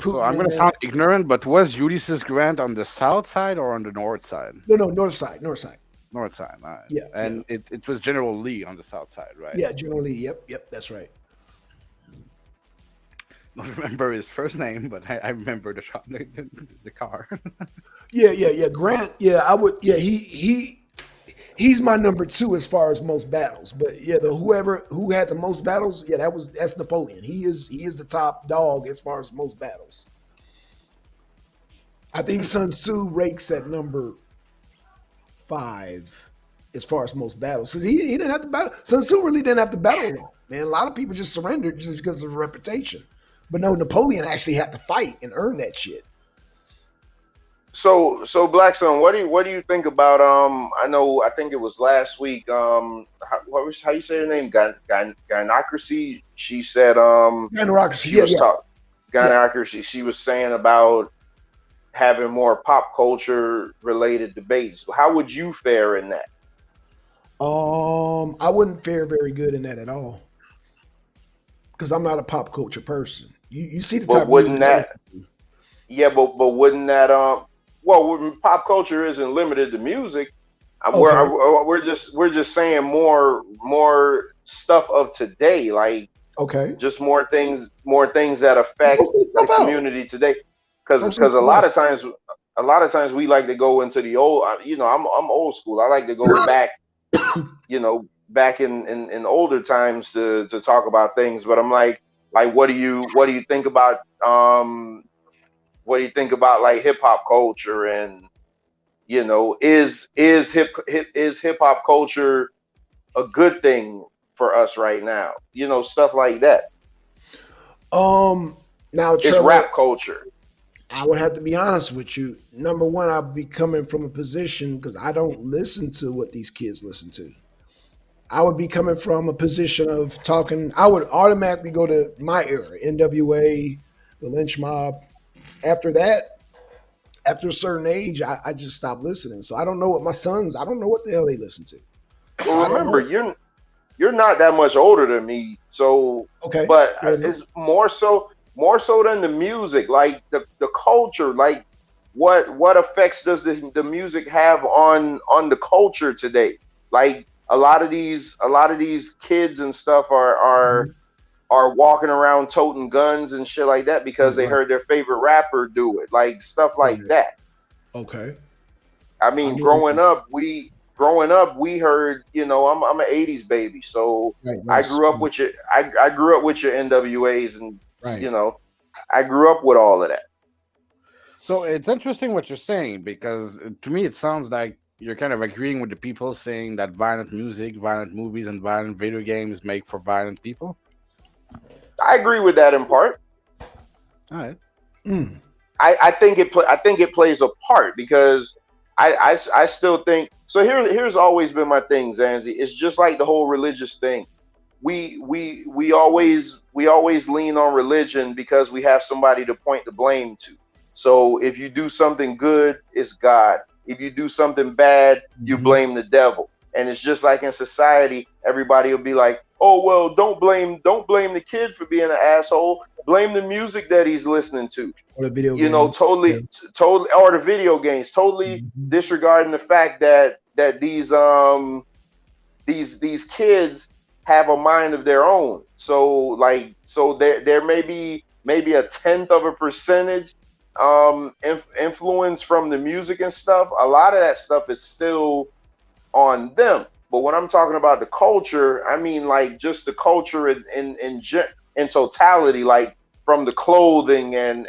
So Putin I'm and gonna sound ignorant, but was Ulysses Grant on the south side or on the north side? no, north side, north side. North side, all right. Yeah, yeah, And it was General Lee on the south side, right? yeah. General Lee. Yep, yep. That's right. Don't remember his first name, but I remember the car. Yeah, yeah, yeah. Grant. Yeah, I would. Yeah, he's my number two as far as most battles. But yeah, the whoever who had the most battles, yeah, that's Napoleon. He is the top dog as far as most battles. I think Sun Tzu ranks at number five as far as most battles because he didn't have to battle. Sun Tzu really didn't have to battle long. Man, a lot of people just surrendered just because of reputation. But no, Napoleon actually had to fight and earn that shit. So Blackstone, what do you think about I think it was last week how you say her name, gynocracy. She said Meritocracy, she yeah, was yeah, talk yeah. gynocracy. She was saying about having more pop culture related debates. How would you fare in that? I wouldn't fare very good in that at all because I'm not a pop culture person. You see the But type of music wouldn't I that listen to. Yeah, but wouldn't that pop culture isn't limited to music. Okay, We're just saying more stuff of today, like okay. just more things that affect Throw some the stuff out. community today. Because Throw some because stuff out. a lot of times we like to go into the old. I'm old school. I like to go back, back in older times to talk about things. But I'm like what do you think about like hip hop culture, and is hip hop culture a good thing for us right now? Stuff like that. Um, Now, It's Trevor, rap culture. I would have to be honest with you. Number one, I'd be coming from a position because I don't listen to what these kids listen to. I would be coming from a position of talking. I would automatically go to my era, NWA, the Lynch Mob. After that, after a certain age, I just stopped listening. So I don't know what my sons. I don't know what the hell they listen to. So Well, I don't remember, know. you're not that much older than me, so Okay, but fair enough. it's more so than the music, like the culture, like what effects does the music have on the culture today? Like a lot of these kids and stuff Mhm. are walking around toting guns and shit like that because they Right, heard their favorite rapper do it, like stuff like right. that. Okay. I I mean, mean, growing up, we heard, I'm an '80s baby, so right, I right, grew up with your I grew up with your NWAs, and you right. know, I grew up with all of that. So it's interesting what you're saying because to me it sounds like you're kind of agreeing with the people saying that violent music, violent movies, and violent video games make for violent people. I agree with that in part. All right. Mm, I think it plays a part because I still think so. Here's always been my thing, Zanzi. It's just like the whole religious thing. We always lean on religion because we have somebody to point the blame to. So if you do something good, it's God. If you do something bad, you mhm. blame the devil. And it's just like in society, everybody will be like, "Oh well, don't blame the kid for being an asshole. Blame the music that he's listening to." Or the video You know, game. totally, Yeah. totally, or the video games, totally Mhm. disregarding the fact that these kids have a mind of their own. So there may be maybe a tenth of a percentage influence from the music and stuff. A lot of that stuff is still on them. But when I'm talking about the culture, I mean like just the culture in totality, like from the clothing and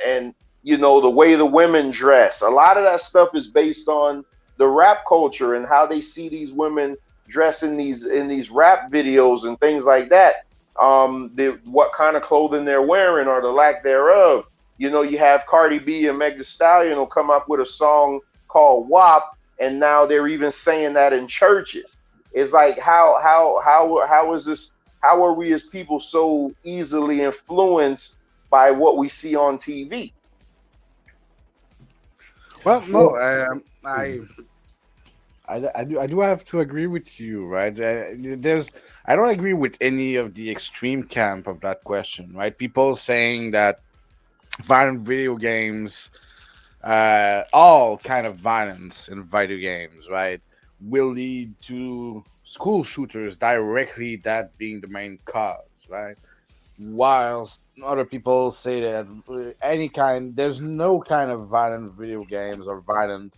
the way the women dress. A lot of that stuff is based on the rap culture and how they see these women dress in these rap videos and things like that. What kind of clothing they're wearing or the lack thereof. You know, you have Cardi B and Meg Thee Stallion will come up with a song called WAP, and now they're even saying that in churches. It's like how is this? How are we as people so easily influenced by what we see on TV? Well, no, Well, I do have to agree with you, right? I don't agree with any of the extreme camp of that question, right? People saying that violent video games, all kind of violence in video games, right, will lead to school shooters directly, that being the main cause, right? Whilst other people say that there's no kind of violent video games or violent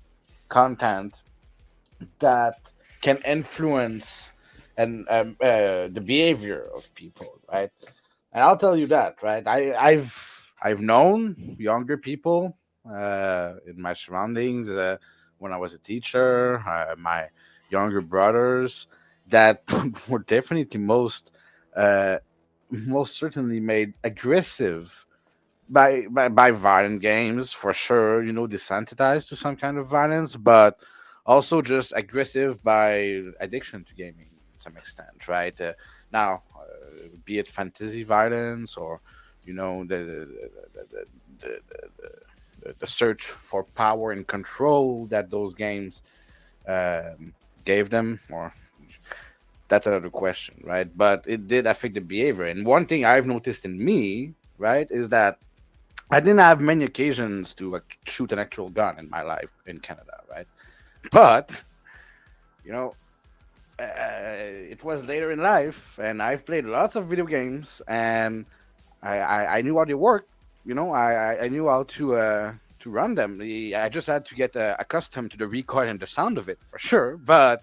content that can influence the behavior of people, right? And I'll tell you that, right? I've known younger people in my surroundings when I was a teacher, my younger brothers that were definitely uh, most certainly made aggressive by violent games, for sure, desensitized to some kind of violence, but also just aggressive by addiction to gaming to some extent, right? Now, be it fantasy violence or the search for power and control that those games gave them, or that's another question, right? But it did affect the behavior. And one thing I've noticed in me, right, is that I didn't have many occasions to shoot an actual gun in my life in Canada, right? But you know, it was later in life, and I've played lots of video games, and I knew how they work. I knew how to run them. I just had to get accustomed to the recoil and the sound of it for sure. But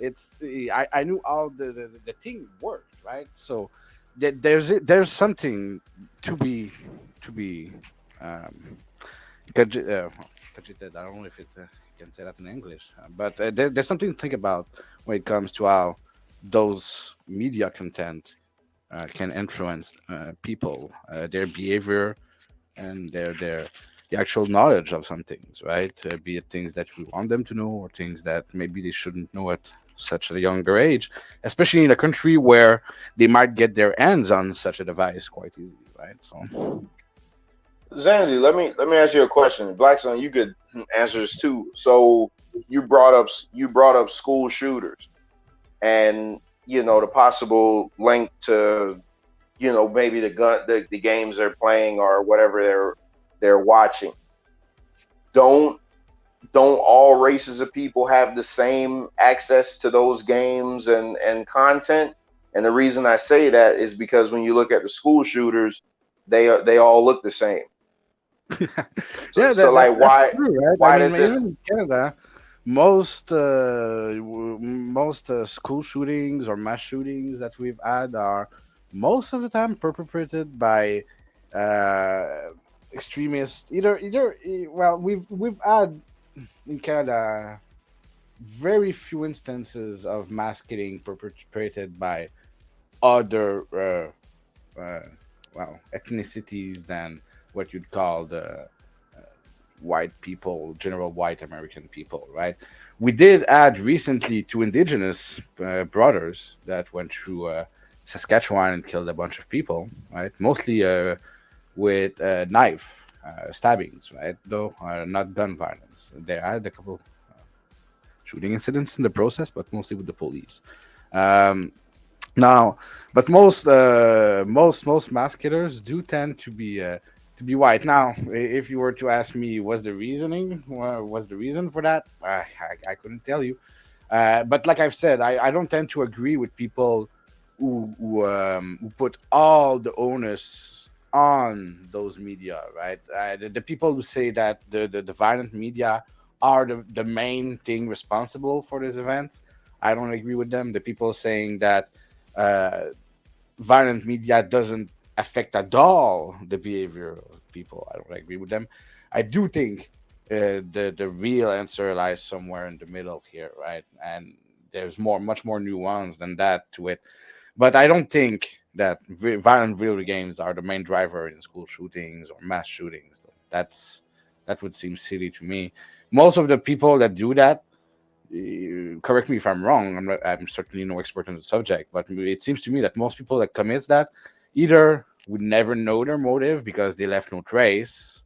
I knew how the thing worked, right? So there's something to be to be um, cogitated. I don't know if it can say that in English, but there's something to think about when it comes to how those media content can influence people, their behavior, and their the actual knowledge of some things, right? Be it things that we want them to know or things that maybe they shouldn't know at such a younger age, especially in a country where they might get their hands on such a device quite easily, right? So, Zanzi, let me ask you a question. Black Son, you could answer this too. So you brought up school shooters and the possible link to maybe the games they're playing or whatever they're watching. Don't don't all races of people have the same access to those games and content? And the reason I say that is because when you look at the school shooters, they all look the same. So yeah, so like that's why true, right? I why mean, does it? even in Canada, most school shootings or mass shootings that we've had are most of the time perpetrated by uh, extremists. Well, we've had in Canada very few instances of mass killing perpetrated by other ethnicities than what you'd call the white people, general white American people, right? We did add recently two indigenous brothers that went through Saskatchewan and killed a bunch of people, right? Mostly with knife stabbings, right? Though not gun violence. They had a couple shooting incidents in the process, but mostly with the police. Um, now, but most mass killers do tend to be white. Now, if you were to ask me, what's the reasoning? What's the reason for that? I couldn't tell you. But like I've said, I don't tend to agree with people who put all the onus on those media, right? The people who say that the violent media are the main thing responsible for this event, I don't agree with them. The people saying that uh, violent media doesn't affect at all the behavior of people, I don't agree with them. I do think the real answer lies somewhere in the middle here, right? And there's much more nuance than that to it. But I don't think that violent video games are the main driver in school shootings or mass shootings. That would seem silly to me. Most of the people that do that, correct me if I'm wrong. I'm certainly no expert on the subject, but it seems to me that most people that commit that either would never know their motive because they left no trace,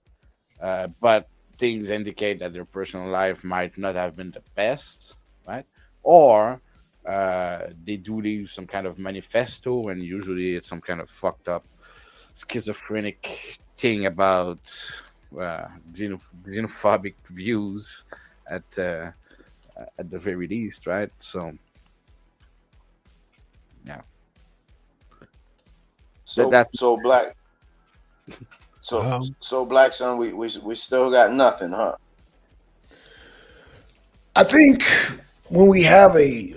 but things indicate that their personal life might not have been the best, right? Or they do leave some kind of manifesto, and usually it's some kind of fucked up schizophrenic thing about xenophobic views at uh, at the very least, right? So yeah, that So that so black so Um, so black son, we still got nothing, huh? I think when we have a,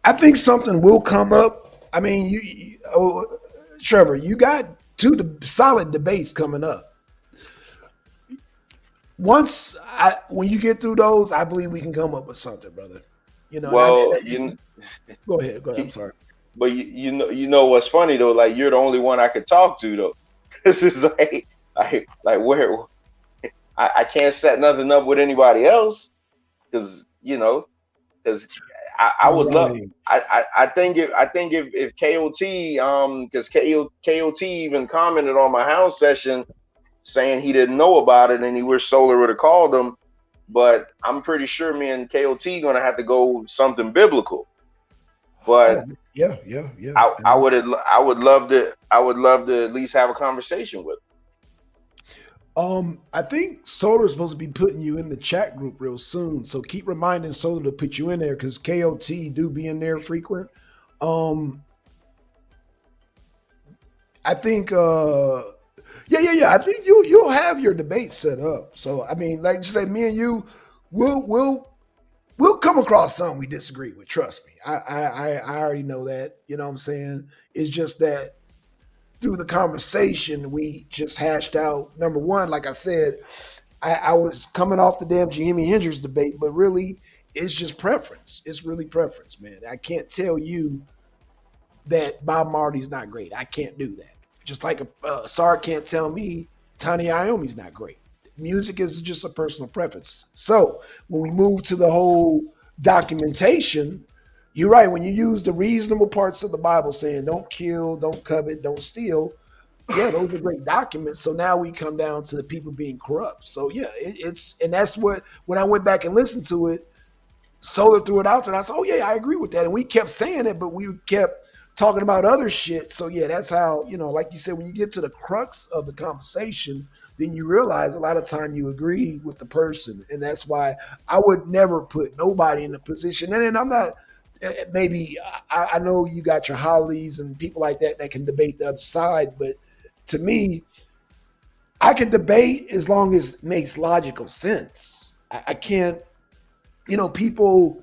I think something will come up. I mean, Trevor, you got solid debates coming up. When you get through those, I believe we can come up with something, brother. You know, Well, go ahead. Go ahead. I'm sorry. but you know what's funny though? Like you're the only one I could talk to though. This is like where I can't set nothing up with anybody else because because I would love. Right. I think if KOT because KOT even commented on my house session saying he didn't know about it and he wish Solar would have called him, but I'm pretty sure me and KOT gonna have to go something biblical. Oh, But yeah, yeah, yeah. I would love to at least have a conversation with I think Solar's supposed to be putting you in the chat group real soon. So keep reminding Solar to put you in there because KOT do be in there frequent. Um, I think yeah. I think you'll have your debate set up. So I mean, like you say, me and you, we'll come across something we disagree with. Trust me. I already know that. You know what I'm saying? It's just that through the conversation, we just hashed out number one, like I said, I was coming off the damn Jimi Hendrix debate, but really it's just preference. It's really preference, man. I can't tell you that Bob Marley's not great. I can't do that. Just like Sark can't tell me Tiny Iommi's not great. Music is just a personal preference. So when we move to the whole documentation, you're right. When you use the reasonable parts of the Bible saying don't kill, don't covet, don't steal, yeah, those are great documents. So now we come down to the people being corrupt. So yeah, it's and that's what when I went back and listened to it, Solar threw it out there. And I said, oh yeah, I agree with that. And we kept saying it, but we kept talking about other shit. So yeah, that's how, like you said, when you get to the crux of the conversation, then you realize a lot of time you agree with the person. And that's why I would never put nobody in a position. And then I'm not maybe I know you got your Hollies and people like that can debate the other side, but to me, I can debate as long as it makes logical sense. I can't, people,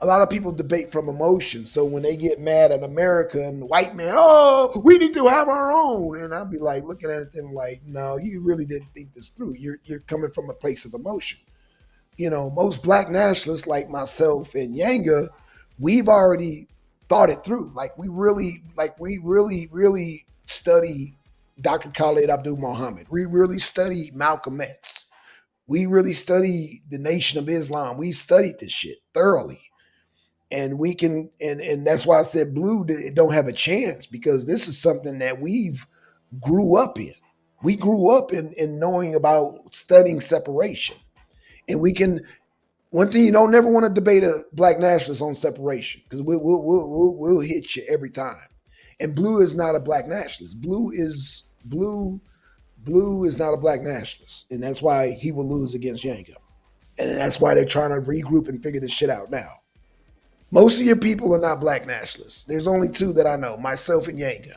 a lot of people debate from emotion. So when they get mad at America and the white man, oh, we need to have our own. And I'll be like looking at them like, no, you really didn't think this through. You're coming from a place of emotion. Most black nationalists like myself and Yanga, we've already thought it through. We really study Dr. Khalid Abdul Muhammad. We really study Malcolm X. We really study the Nation of Islam. We studied this shit thoroughly. And we can, and that's why I said Blue don't have a chance because this is something that we've grew up in. We grew up in knowing about studying separation. And we can, one thing you don't never want to debate a black nationalist on separation because we'll hit you every time. And Blue is not a black nationalist. Blue is not a black nationalist, and that's why he will lose against Yanga. And that's why they're trying to regroup and figure this shit out now. Most of your people are not black nationalists. There's only two that I know, myself and Yanga,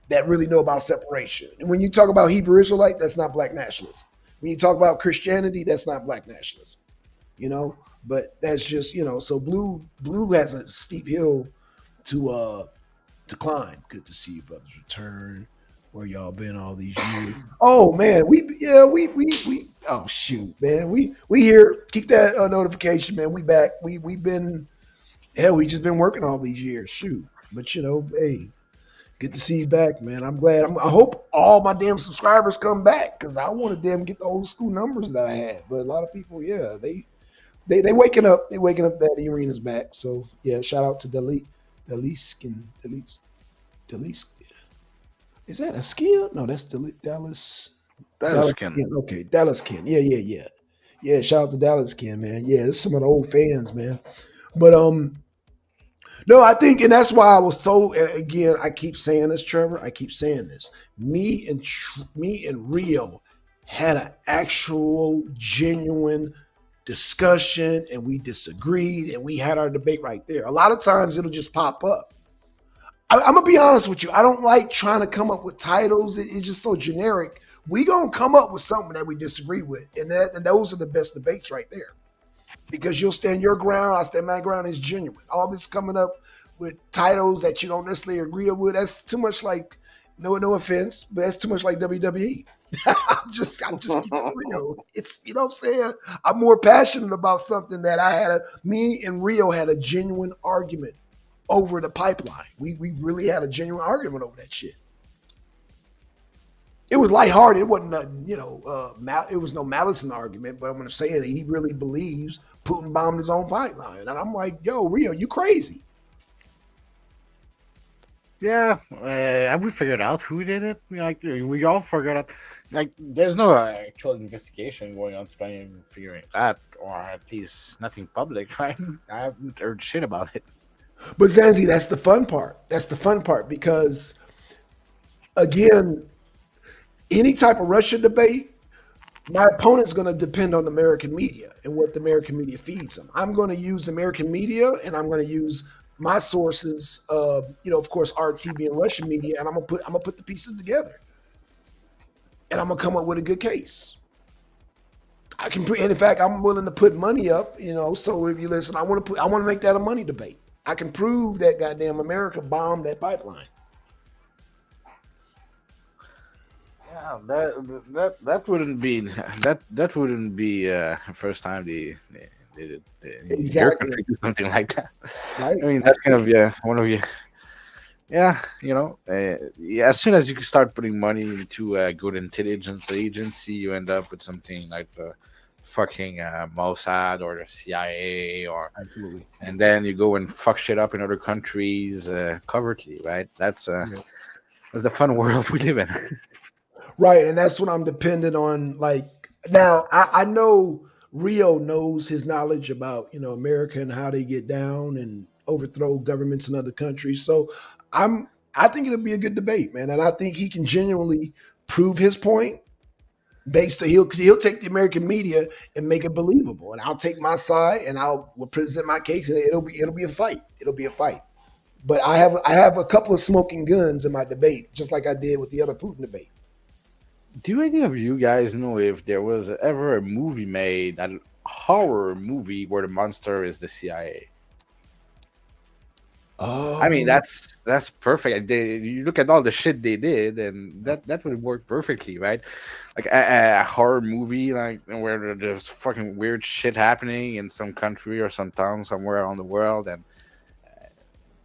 that really know about separation. And when you talk about Hebrew Israelite, that's not black nationalism. When you talk about Christianity, that's not black nationalism. But that's just, so blue has a steep hill to climb. Good to see you brothers return. Where y'all been all these years? Oh man, we oh shoot, man. We here. Keep that notification, man. We back. We've been we just been working all these years. Shoot. But hey, Good to see you back, man. I'm glad. I hope all my damn subscribers come back because I want to damn get the old school numbers that I had. But a lot of people, yeah, they waking up. They waking up that the arena's back. So yeah, shout out to Delete. Is that a skill? No, that's Dallas. That is Dallas skin. Ken. Okay, Dallas Ken. Yeah. Yeah, shout out to Dallas Ken, man. Yeah, it's some of the old fans, man. But no, I think, and that's why I was so. Again, I keep saying this, Trevor. I keep saying this. Me and Rio had an actual, genuine discussion, and we disagreed, and we had our debate right there. A lot of times, it'll just pop up. I'm gonna be honest with you. I don't like trying to come up with titles. It's just so generic. We gonna come up with something that we disagree with, and those are the best debates right there. Because you'll stand your ground, I stand my ground. Is genuine. All this coming up with titles that you don't necessarily agree with, that's too much like no offense, but that's too much like WWE. I'm just keeping it real. It's you know what I'm saying? I'm more passionate about something that me and Rio had a genuine argument over the pipeline. We really had a genuine argument over that shit. It was lighthearted. It wasn't nothing, it was no malice in the argument, but I'm going to say it. He really believes Putin bombed his own pipeline. And I'm like, yo, Rio, you crazy. Yeah, have we figured out who did it? We all figured out. Like, there's no actual investigation going on trying figuring that, or at least nothing public, right? I haven't heard shit about it. But Zanzi, that's the fun part. That's the fun part because, again, any type of Russia debate, my opponent's going to depend on American media and what the American media feeds them. I'm going to use American media, and I'm going to use my sources. Of course, RT being Russian media, and I'm gonna put the pieces together, and I'm gonna come up with a good case. And in fact, I'm willing to put money up. So if you listen, I want to make that a money debate. I can prove that goddamn America bombed that pipeline. Yeah, that wouldn't be that wouldn't be first time they your Exactly. country do something like that. Right. I mean, that's kind of one of you. Yeah, yeah, as soon as you can start putting money into a good intelligence agency, you end up with something like the fucking Mossad or the CIA, Absolutely. and then you go and fuck shit up in other countries covertly, right? That's the fun world we live in. Right, and that's what I'm dependent on. Like now, I know Rio knows his knowledge about America and how they get down and overthrow governments in other countries. So I think it'll be a good debate, man, and I think he can genuinely prove his point. He'll take the American media and make it believable, and I'll take my side and will present my case, and it'll be a fight. It'll be a fight. But I have a couple of smoking guns in my debate, just like I did with the other Putin debate. Do any of you guys know if there was ever a movie made, a horror movie, where the monster is the CIA? I mean, Oh, that's perfect. You look at all the shit they did, and that would work perfectly, right? Like a horror movie, like where there's fucking weird shit happening in some country or some town somewhere around the world, and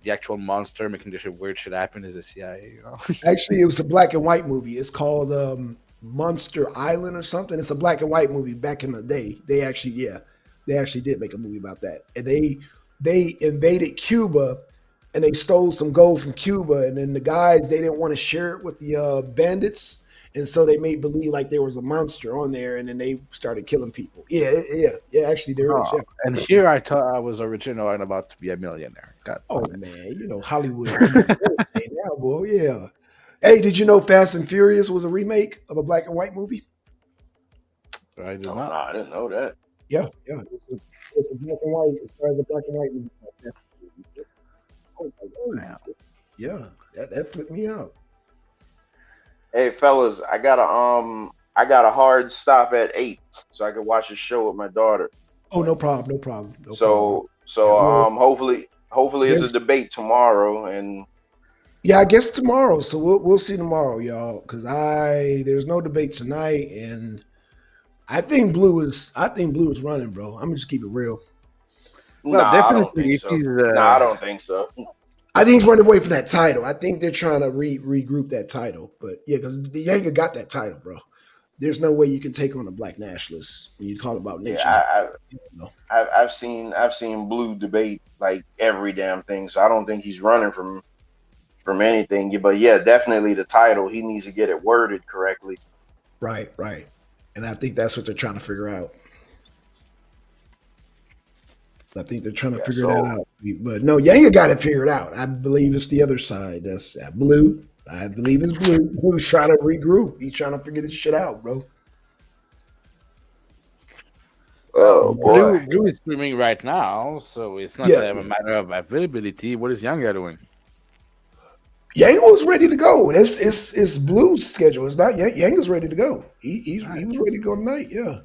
the actual monster making this weird shit happen is the CIA. actually, it was a black and white movie. It's called Monster Island or something. It's a black and white movie back in the day. They actually did make a movie about that, and they invaded Cuba and they stole some gold from Cuba, and then the guys they didn't want to share it with the bandits, and so they made believe like there was a monster on there, and then they started killing people. Yeah. Actually, there is. Oh, Yeah. and here I thought I was original and about to be a millionaire. God Oh damn it. man, Hollywood. Hey, now, boy, yeah. Hey, did you know Fast and Furious was a remake of a black and white movie? I did Oh no, not. I didn't know that. Yeah. It's a black and white. It's a black and white movie. Called Fast and Furious. Oh my Yeah. God. Yeah, that flipped me out. Hey fellas, I got a hard stop at 8, so I can watch a show with my daughter. Oh, no problem, no problem, no problem. Yeah, So hopefully it's a there's debate tomorrow, and yeah, I guess tomorrow. So we'll see tomorrow, y'all. Because there's no debate tonight, and I think Blue is running, bro. I'm gonna just keep it real. nah, Well, I don't think definitely, if so. he's Nah, I don't think so. I think he's running away from that title. I think they're trying to regroup that title. But yeah, because the Yanga got that title, bro. There's no way you can take on a black nationalist when you talk about Yeah, nation. I've seen Blue debate like every damn thing, so I don't think he's running from anything. But yeah, definitely the title. He needs to get it worded correctly. Right, right. And I think that's what they're trying to figure out. I think they're trying to Yeah. figure that So out. But no, Yanga got it figured out. I believe it's the other side. That's Blue. I believe it's Blue. Blue's trying to regroup. He's trying to figure this shit out, bro. Well, oh boy. Blue is streaming right now, so it's not Yeah, a matter of availability. What is Yanga doing? Yang was ready to go. It's Blue's schedule. It's not Yanga's ready to go. He was ready to go tonight. Yeah,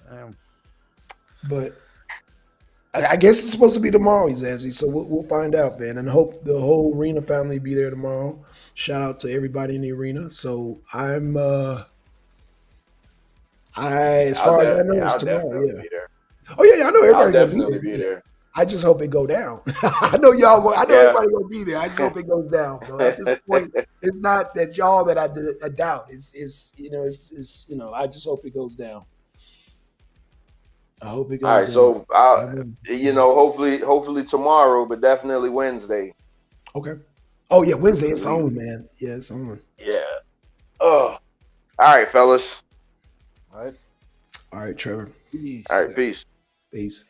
Um, but I guess it's supposed to be tomorrow, Zanzi. So we'll find out, man. And hope the whole arena family be there tomorrow. Shout out to everybody in the arena. So as far as I know, it's I'll tomorrow. definitely Yeah. be there. Oh yeah, I know I'll everybody gonna be definitely there. be Yeah. there. I just hope it go down. I know y'all. I know Yeah. everybody gonna be there. I just hope it goes down. Though at this point, it's not that y'all that I doubt. It's I just hope it goes down. I hope it All goes right, down. so hopefully tomorrow, but definitely Wednesday. Okay. Oh yeah, Wednesday it's We on, man. Yeah, it's on. yeah. Oh, all right, fellas. all right. All right, Trevor. Peace. All right, peace. Peace.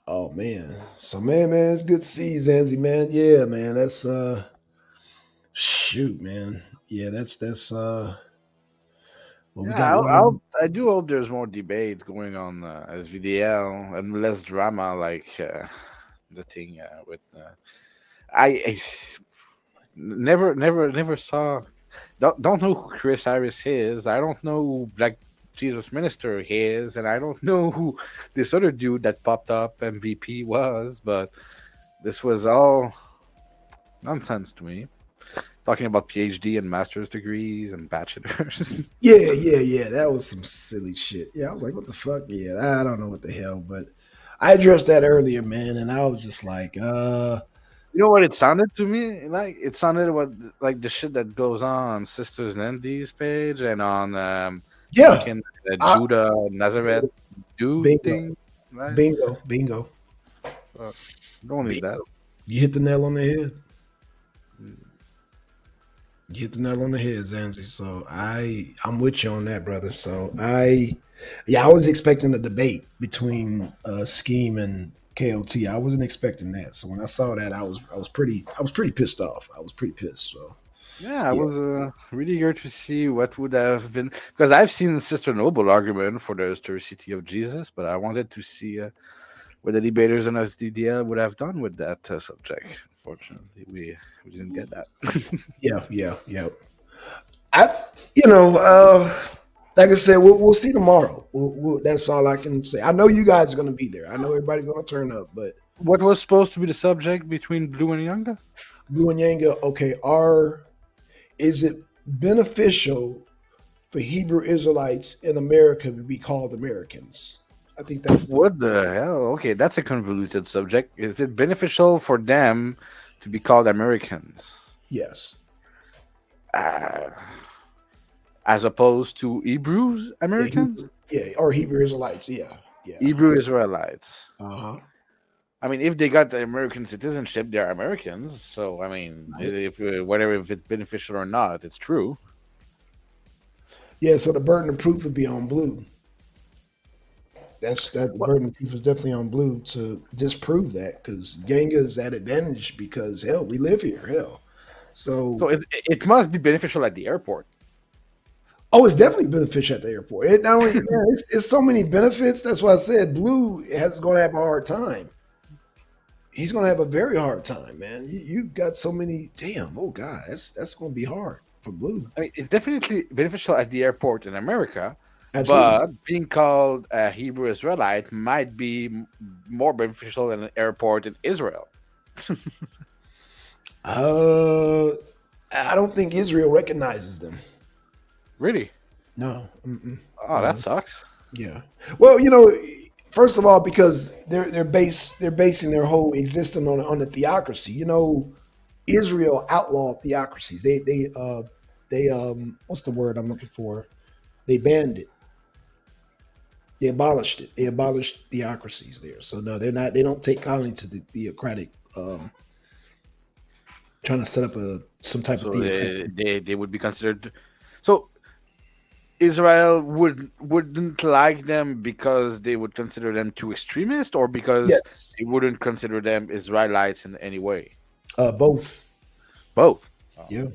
Oh man. So man, it's good to see you, Zanzi, man. Yeah, man. That's shoot, man. Yeah, that's what we got Yeah, going. I do hope there's more debate going on SVDL and less drama like the thing with. I never saw. Don't know who Chris Harris is. I don't know who Black Jesus Minister is, and I don't know who this other dude that popped up MVP was. But this was all nonsense to me. Talking about PhD and master's degrees and bachelors. Yeah. That was some silly shit. Yeah, I was like, what the fuck? Yeah, I don't know what the hell, but I addressed that earlier, man, and I was just like, You know what it sounded to me like? It sounded like the shit that goes on Sisters Nandy's page and on yeah, fucking I, Judah Nazareth dude bingo, thing. Right? bingo. Uh, don't need that. You hit the nail on the head. You hit the nail on the head, Zanzi. So I'm with you on that, brother. So I was expecting a debate between Scheme and KLT. I wasn't expecting that. So when I saw that, I was pretty pissed off. I was pretty pissed. So Yeah, I yeah, was really eager to see what would have been because I've seen Sister Noble argument for the historicity of Jesus, but I wanted to see what the debaters on SDDL would have done with that subject. Unfortunately, we didn't get that. yeah. I like I said, we'll see tomorrow. That's all I can say. I know you guys are going to be there. I know everybody's going to turn up, but What was supposed to be the subject between Blue and Yanga? Blue and Yanga, okay, is it beneficial for Hebrew Israelites in America to be called Americans? I think that's What the hell? Okay, that's a convoluted subject. Is it beneficial for them to be called Americans? yes. Uh, as opposed to Hebrews Americans? Or Hebrew Israelites, yeah. Hebrew Israelites. Uh-huh. I mean, if they got the American citizenship, they're Americans. So, I mean, if whatever, if it's beneficial or not, it's true. Yeah, so the burden of proof would be on Blue. The burden of proof is definitely on Blue to disprove that because Yanga is at advantage because hell, we live here, hell. So it must be beneficial at the airport. Oh, it's definitely beneficial at the airport. It not only it's so many benefits. That's why I said Blue is going to have a hard time. He's going to have a very hard time, man. You've got so many. Damn. Oh God, that's going to be hard for Blue. I mean, it's definitely beneficial at the airport in America. Absolutely. But being called a Hebrew Israelite might be more beneficial than an airport in Israel. I don't think Israel recognizes them. Really? No. Oh, that sucks. Yeah. Well, First of all, because they're basing their whole existence on the theocracy. Israel outlawed theocracies. They what's the word I'm looking for? They banned it. They abolished it. They abolished theocracies there. So no, they're not. They don't take colony to the theocratic. Trying to set up some type of So theocratic. they would be considered. So Israel wouldn't like them because they would consider them too extremist, or because Yes, they wouldn't consider them Israelites in any way. both. Both. Yeah.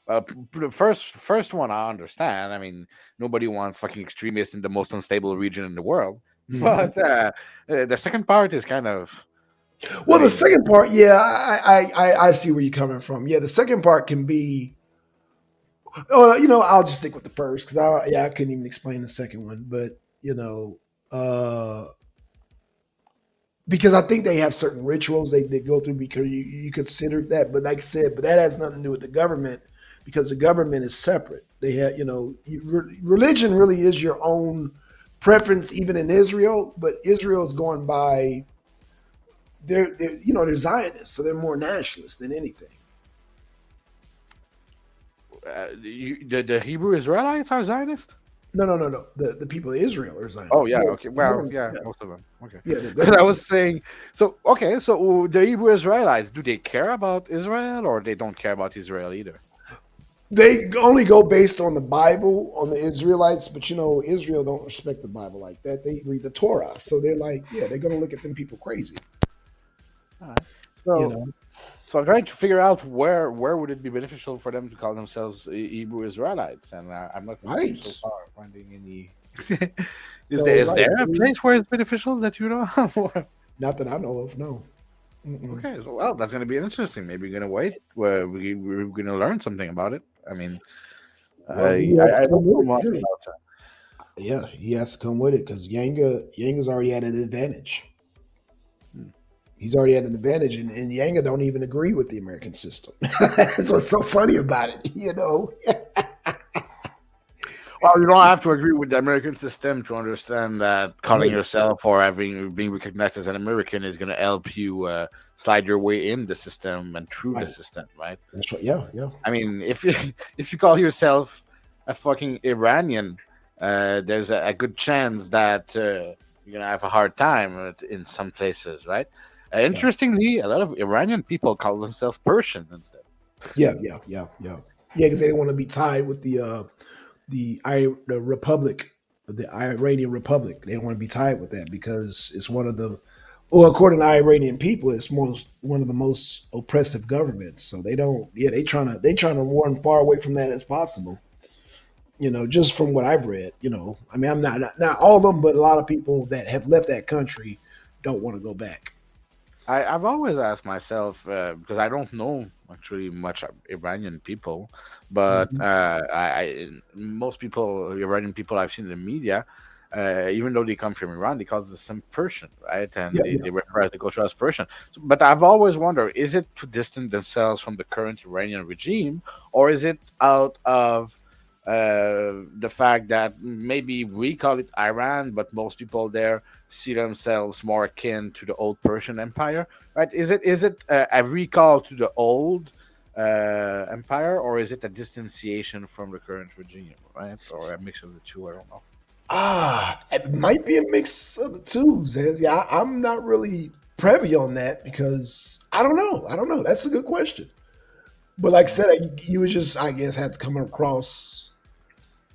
The first one I understand. I mean, nobody wants fucking extremists in the most unstable region in the world. Mhm. But the second part is kind of. I Well, the mean, second part, yeah, I see where you're coming from. Yeah, the second part can be. I'll just stick with the first because I couldn't even explain the second one, but uh, because I think they have certain rituals they go through because you consider that, but like I said, but that has nothing to do with the government because the government is separate. They have, religion really is your own preference, even in Israel, but Israel is going by they're Zionists, so they're more nationalists than anything. the Hebrew Israelites are Zionist. No, no, no, no. The people of Israel are Oh Zionists. yeah, okay. The Well, government, yeah, yeah, most of them. Okay, yeah, the because I government. was saying, so okay, so the Hebrew Israelites, do they care about Israel, or they don't care about Israel either? They only go based on the Bible, on the Israelites, but Israel don't respect the Bible like that. They read the Torah, so they're like, yeah, they're gonna look at them people crazy. All right. You So, know, so I'm trying to figure out where would it be beneficial for them to call themselves Hebrew Israelites, and I'm not so right? far finding any. Is there So is right, there a place where it's beneficial that you know? not that I know of. No. Mm-mm. Okay, so well, that's gonna be interesting. Maybe we're gonna wait. Where we're gonna learn something about it. I mean, Well, he has to I come don't know with it. much Yeah, about that. yeah, he has to come with it because Yanga's already at an advantage. Hmm. He's already at an advantage, and Yanga don't even agree with the American system. That's what's so funny about it. Well, you don't have to agree with the American system to understand that calling Right. yourself or having being recognized as an American is going to help you slide your way in the system and through the Right. system, right? That's right. Yeah, yeah, I mean, if you if you call yourself a fucking Iranian, there's a good chance that you're gonna have a hard time in some places, right? yeah, Interestingly, a lot of Iranian people call themselves Persian instead. yeah, yeah, yeah, yeah, yeah. Because they don't want to be tied with the Republic, the Iranian Republic. They don't want to be tied with that because it's one of the, well, according to Iranian people, it's one of the most oppressive governments. So they don't. Yeah, they trying to run far away from that as possible. Just from what I've read. I mean, I'm not all of them, but a lot of people that have left that country don't want to go back. I've always asked myself because I don't know actually much Iranian people, but Mhm. most people, Iranian people I've seen in the media, even though they come from Iran, they call them Persian, right? And Yeah, they yeah, refer the culture as Persian. But I've always wondered, is it to distance themselves from the current Iranian regime, or is it out of the fact that maybe we call it Iran, but most people there see themselves more akin to the old Persian Empire, right? Is it a recall to the old empire, or is it a distanciation from the current regime, right? Or a mix of the two? I don't know. it might be a mix of the two, Zaz. Yeah, I'm not really privy on that because I don't know. I don't know. That's a good question. But like I said, you would just, I guess, have to come across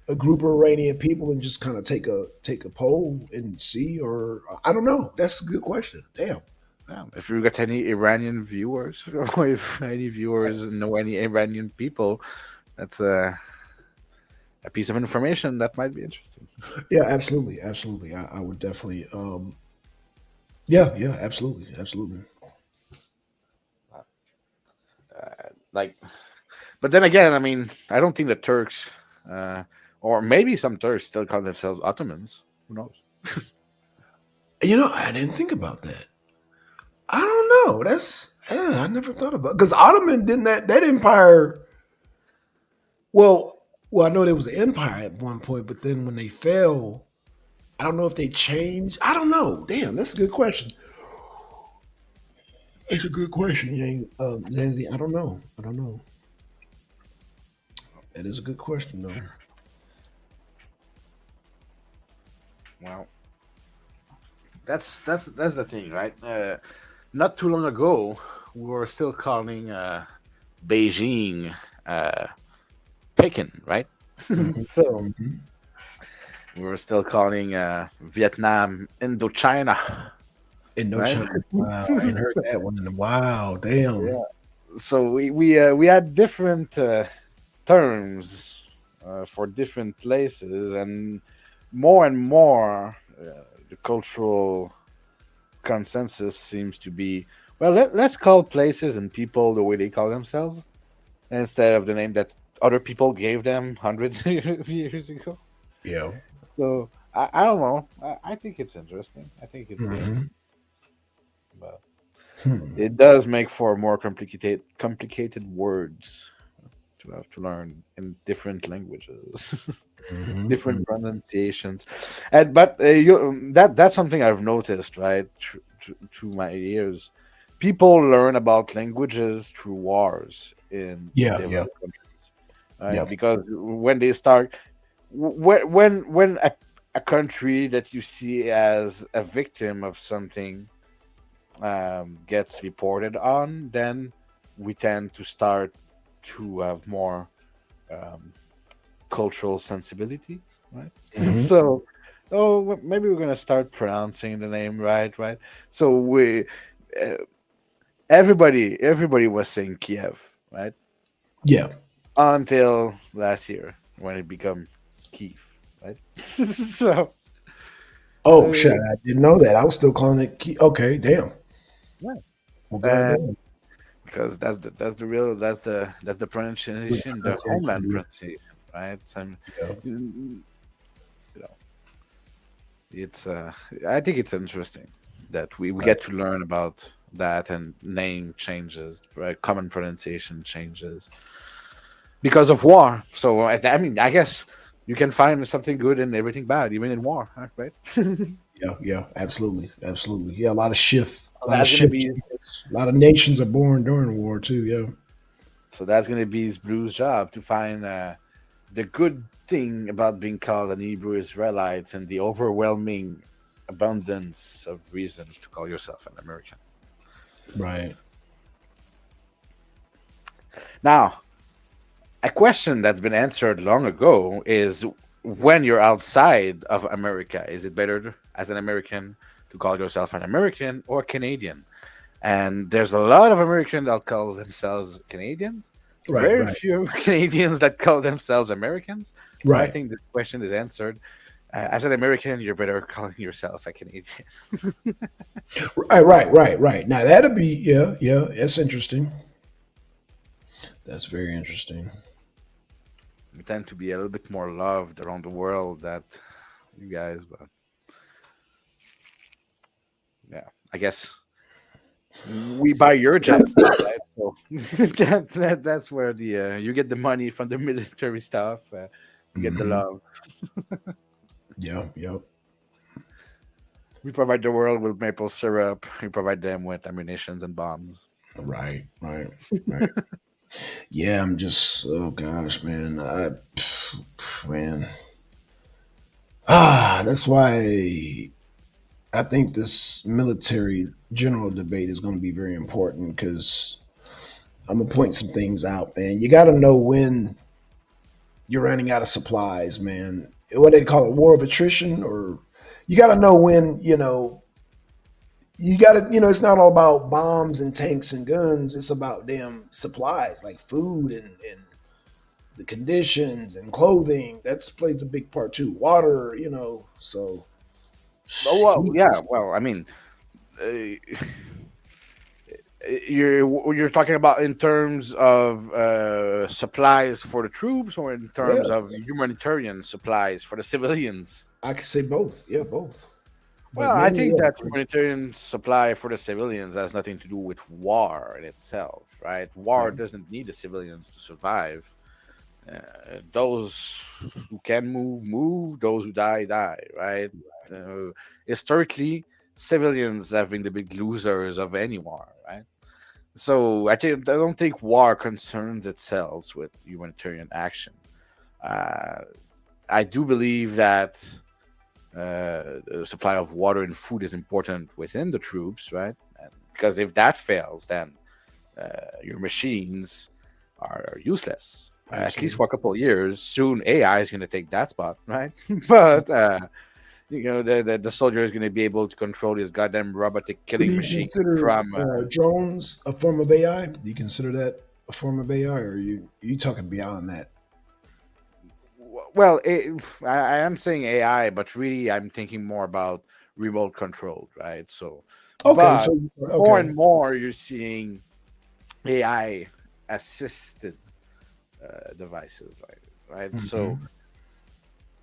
a group of Iranian people and just kind of take a poll and see, or I don't know. That's a good question. Damn. Yeah, if you got any Iranian viewers, or if any viewers know any Iranian people, that's a piece of information that might be interesting. Yeah, absolutely, absolutely. I would definitely. Yeah, yeah, absolutely, absolutely. Like, but then again, I mean, I don't think the Turks, uh, or maybe some Turks still call themselves Ottomans. Who knows? I didn't think about that. I don't know. That's yeah, I never thought about because Ottoman didn't that empire. Well, I know there was an empire at one point, but then when they fell, I don't know if they changed. I don't know. Damn, that's a good question. That's a good question, Yang. Zanzi. I don't know. I don't know. That is a good question, though. Well, that's the thing, right? Not too long ago, we were still calling Beijing uh, Peking, right? Hmm. So Hmm. we were still calling Vietnam Indochina, right? Indochina. Wow, I ain't heard that one in a while. Damn. Yeah. So we had different terms for different places, and more the cultural consensus seems to be, well, let's call places and people the way they call themselves instead of the name that other people gave them hundreds of years ago. Yeah. So I don't know. I think it's interesting. I think it's good, Hmm. but Hmm. it does make for more complicated words to have to learn in different languages, Hmm. different pronunciations, and but that's something I've noticed, right, through my years. People learn about languages through wars in Yeah. Yeah. developed countries, right? Yeah. Because when they start, when a country that you see as a victim of something gets reported on, then we tend to start to have more um, cultural sensibility, right? Hmm. So, oh, maybe we're gonna start pronouncing the name right, right? So uh, everybody was saying Kiev, right? Yeah. Until last year when it became Kiev, right? So, Oh shit! uh, I didn't know that. I was still calling it. Okay. Damn. yeah, Well, uh, goddamn. because that's the real that's the Good pronunciation, the homeland pronunciation. pronunciation, right? Yeah. You know, it's I think it's interesting that we Right. get to learn about that, and name changes, right? Common pronunciation changes because of war. So I mean, I guess you can find something good in everything bad, even in war, huh, right? Yeah. Yeah. Absolutely. Absolutely. Yeah. A lot of shift. A So lot of that's gonna shift be changes. A lot of nations are born during war too. Yeah. his blues job to find the good thing about being called an Hebrew Israelite and the overwhelming abundance of reasons to call yourself an American. Right. Now, a question that's been answered long ago is, when you're outside of America, is it better as an American to call yourself an American or Canadian? And there's a lot of Americans that call themselves Canadians, Right. very Right. few Canadians that call themselves Americans. So I Right. think this question is answered. As an American, you're better calling yourself a Canadian. Right. Right. Right. Right. Now that'll be. Yeah. Yeah. That's interesting. That's very interesting. We tend to be a little bit more loved around the world that you guys, but yeah, I guess we buy your jets now, right? So that's where the you get the money from the military stuff. You get the Hmm. love. Yeah. Yeah. We provide the world with maple syrup. We provide them with ammunitions and bombs. Right. Right. Right. Yeah. I'm just. Oh gosh, man. Man. That's why I think this military general debate is going to be very important because I'm gonna point some things out, man. You got to know when you're running out of supplies, man. What they call it, war of attrition, or you got to know when you got to it's not all about bombs and tanks and guns. It's about damn supplies like food and the conditions and clothing. That's plays a big part too. Water, so Oh well, heat. yeah. Well, I mean, uh, you're talking about in terms of supplies for the troops, or in Yeah, terms of humanitarian supplies for the civilians. I could say both. Yeah, both. But Well, I mainly, think yeah. that humanitarian supply for the civilians has nothing to do with war in itself, right? War Right. doesn't need the civilians to survive. those who can move, move. Those who die, die. Right? Uh, Historically, civilians have been the big losers of any war. Right? So I don't think war concerns itself with humanitarian action. Uh, I do believe that the supply of water and food is important within the troops, right? And because if that fails, then your machines are useless. At least Absolutely. for a couple of years. Soon, AI is going to take that spot, right? But the soldier is going to be able to control his goddamn robotic Do killing you machine consider from. drones a form of AI? Do you consider that a form of AI, or are you talking beyond that? Well, I am saying AI, but really I'm thinking more about remote controlled, right? So, Okay, but so more okay. and more you're seeing AI assisted devices, like right. So Mhm.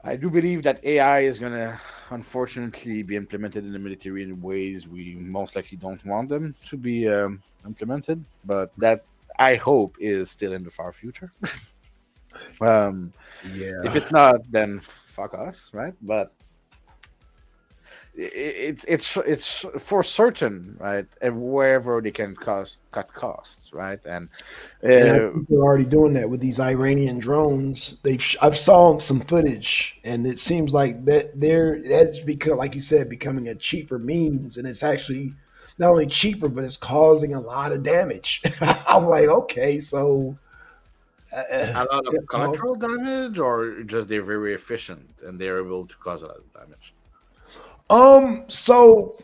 I do believe that AI is gonna unfortunately be implemented in the military in ways we most likely don't want them to be implemented, but that I hope is still in the far future. Um, if Yeah. it's not, then fuck us, right? But it's for certain, right? And wherever they can cut costs, right? And And I uh, think they're already doing that with these Iranian drones. I've saw some footage, and it seems like that's because, like you said, becoming a cheaper means, and it's actually not only cheaper, but it's causing a lot of damage. I'm like, okay, so a lot of that cause. collateral damage, or just they're very efficient and they're able to cause a lot of damage. So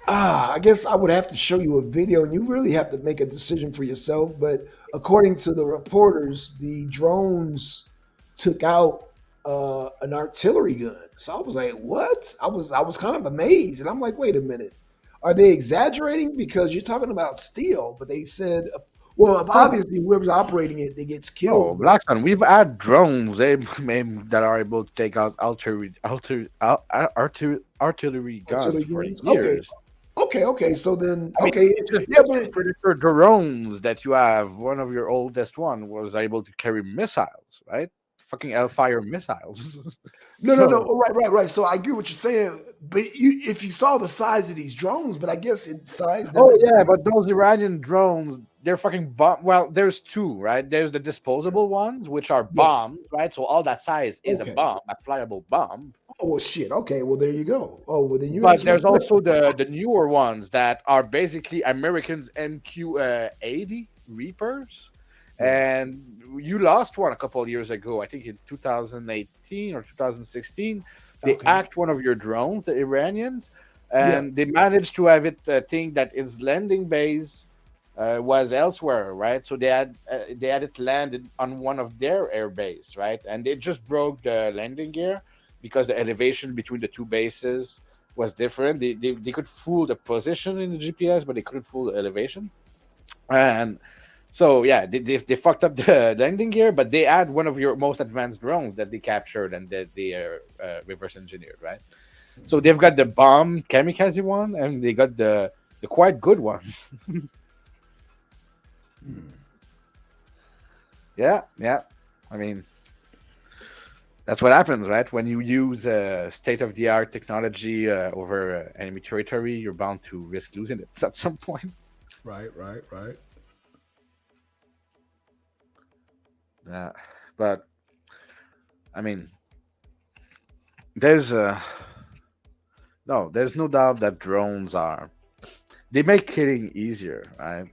I guess I would have to show you a video, and you really have to make a decision for yourself. But according to the reporters, the drones took out an artillery gun. So I was like, "What?" I was kind of amazed, and I'm like, "Wait a minute, are they exaggerating? Because you're talking about steel." But they said, "Well, No, obviously, whoever's operating it, they gets no, killed." But Blackstone. We've had drones that are able to take out artillery guns artillery for guns, okay, years. okay. So then, I mean, okay, it's just yeah, but pretty sure drones that you have. One of your oldest one was able to carry missiles, right? Fucking Hellfire missiles. no. So, Oh, right. So I agree what you're saying, but if you saw the size of these drones, but I guess in size does oh it? yeah, but those Iranian drones, they're fucking bomb. Well, there's two, right? There's the disposable ones, which are Yeah. bombs, right? So all that size is a Okay. bomb, a flyable bomb. Oh well, shit. Okay. Well, there you go. Oh well, then you But answered my there's question. also the newer ones that are basically Americans MQ 80 Reapers, Yeah. and you lost one a couple of years ago. I think in 2018 or 2016, they Okay. hacked one of your drones, the Iranians, Yeah. and they managed to have it think that its landing base was elsewhere, right? So they had it landed on one of their air base, right? And they just broke the landing gear because the elevation between the two bases was different. They could fool the position in the GPS, but they couldn't fool the elevation. And so yeah, they fucked up the landing gear, but they had one of your most advanced drones that they captured and that they reverse engineered, right? So they've got the bomb kamikaze one, and they got the quite good one. Hmm. Yeah, yeah. I mean, that's what happens, right? When you use state of the art technology over enemy territory, you're bound to risk losing it at some point. Right. Yeah, but I mean, there's no, there's no doubt that drones are they make killing easier, right?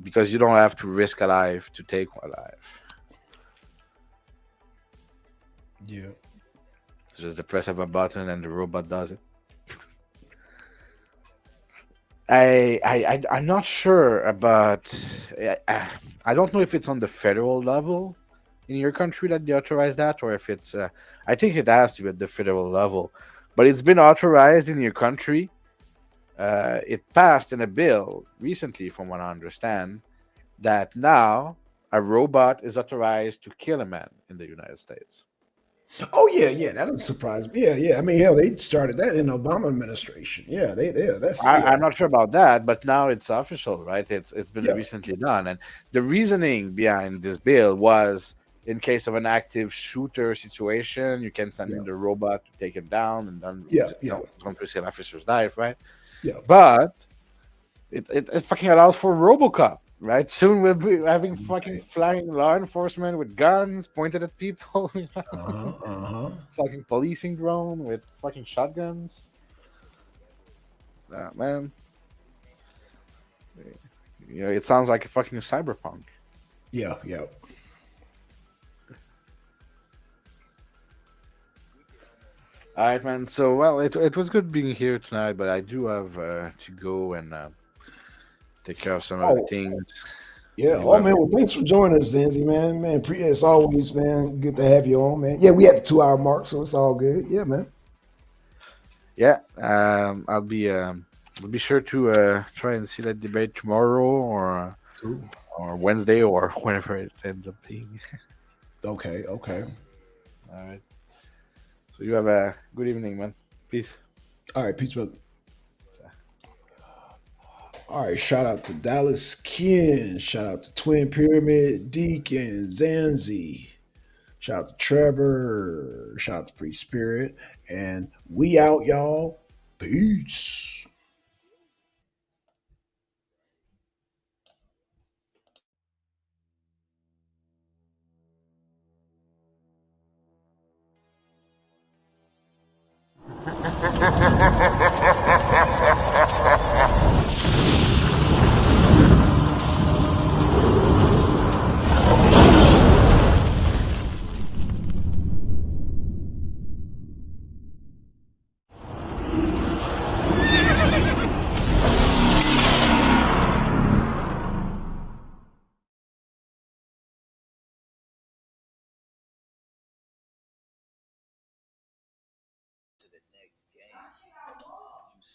Because you don't have to risk a life to take one life. Yeah. It's just the press of a button and the robot does it. I'm not sure about. I don't know if it's on the federal level in your country that they authorize that, or if it's. I think it has to be at the federal level, but it's been authorized in your country. It passed in a bill recently, from what I understand, that now a robot is authorized to kill a man in the United States. Oh yeah. That doesn't surprise me. Yeah. I mean, hell, they started that in the Obama administration. Yeah. They. That's yeah. I'm not sure about that, but now it's official, right? It's been Yeah. recently done, and the reasoning behind this bill was in case of an active shooter situation, you can send Yeah. in the robot to take him down, and then Yeah. Yeah. don't risk an officer's life, right? Yeah. But it fucking allows for RoboCop, right? Soon we'll be having fucking Right. flying law enforcement with guns pointed at people, Uh-huh. Uh-huh. fucking policing drone with fucking shotguns. Man, it sounds like a fucking cyberpunk. Yeah. Yeah. All right, man. So, well, it was good being here tonight, but I do have to go and take care of some other Oh, things. yeah. You Oh have, man, well thanks for joining us, Zanzi, man. Man, it's always, man, good to have you on, man. Yeah, we had the 2 hour mark, so it's all good. Yeah, man. yeah. I'll be sure to try and see that debate tomorrow Cool. or Wednesday or whenever it ends up being. Okay, okay. All right. So you have a good evening, man. Peace. All right, peace, brother. All right, shout out to Dallas Ken. Shout out to Twin Pyramid, Deacon, Zanzi. Shout out to Trevor. Shout out to Free Spirit. And we out, y'all. Peace.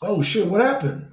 Oh shit, what happened?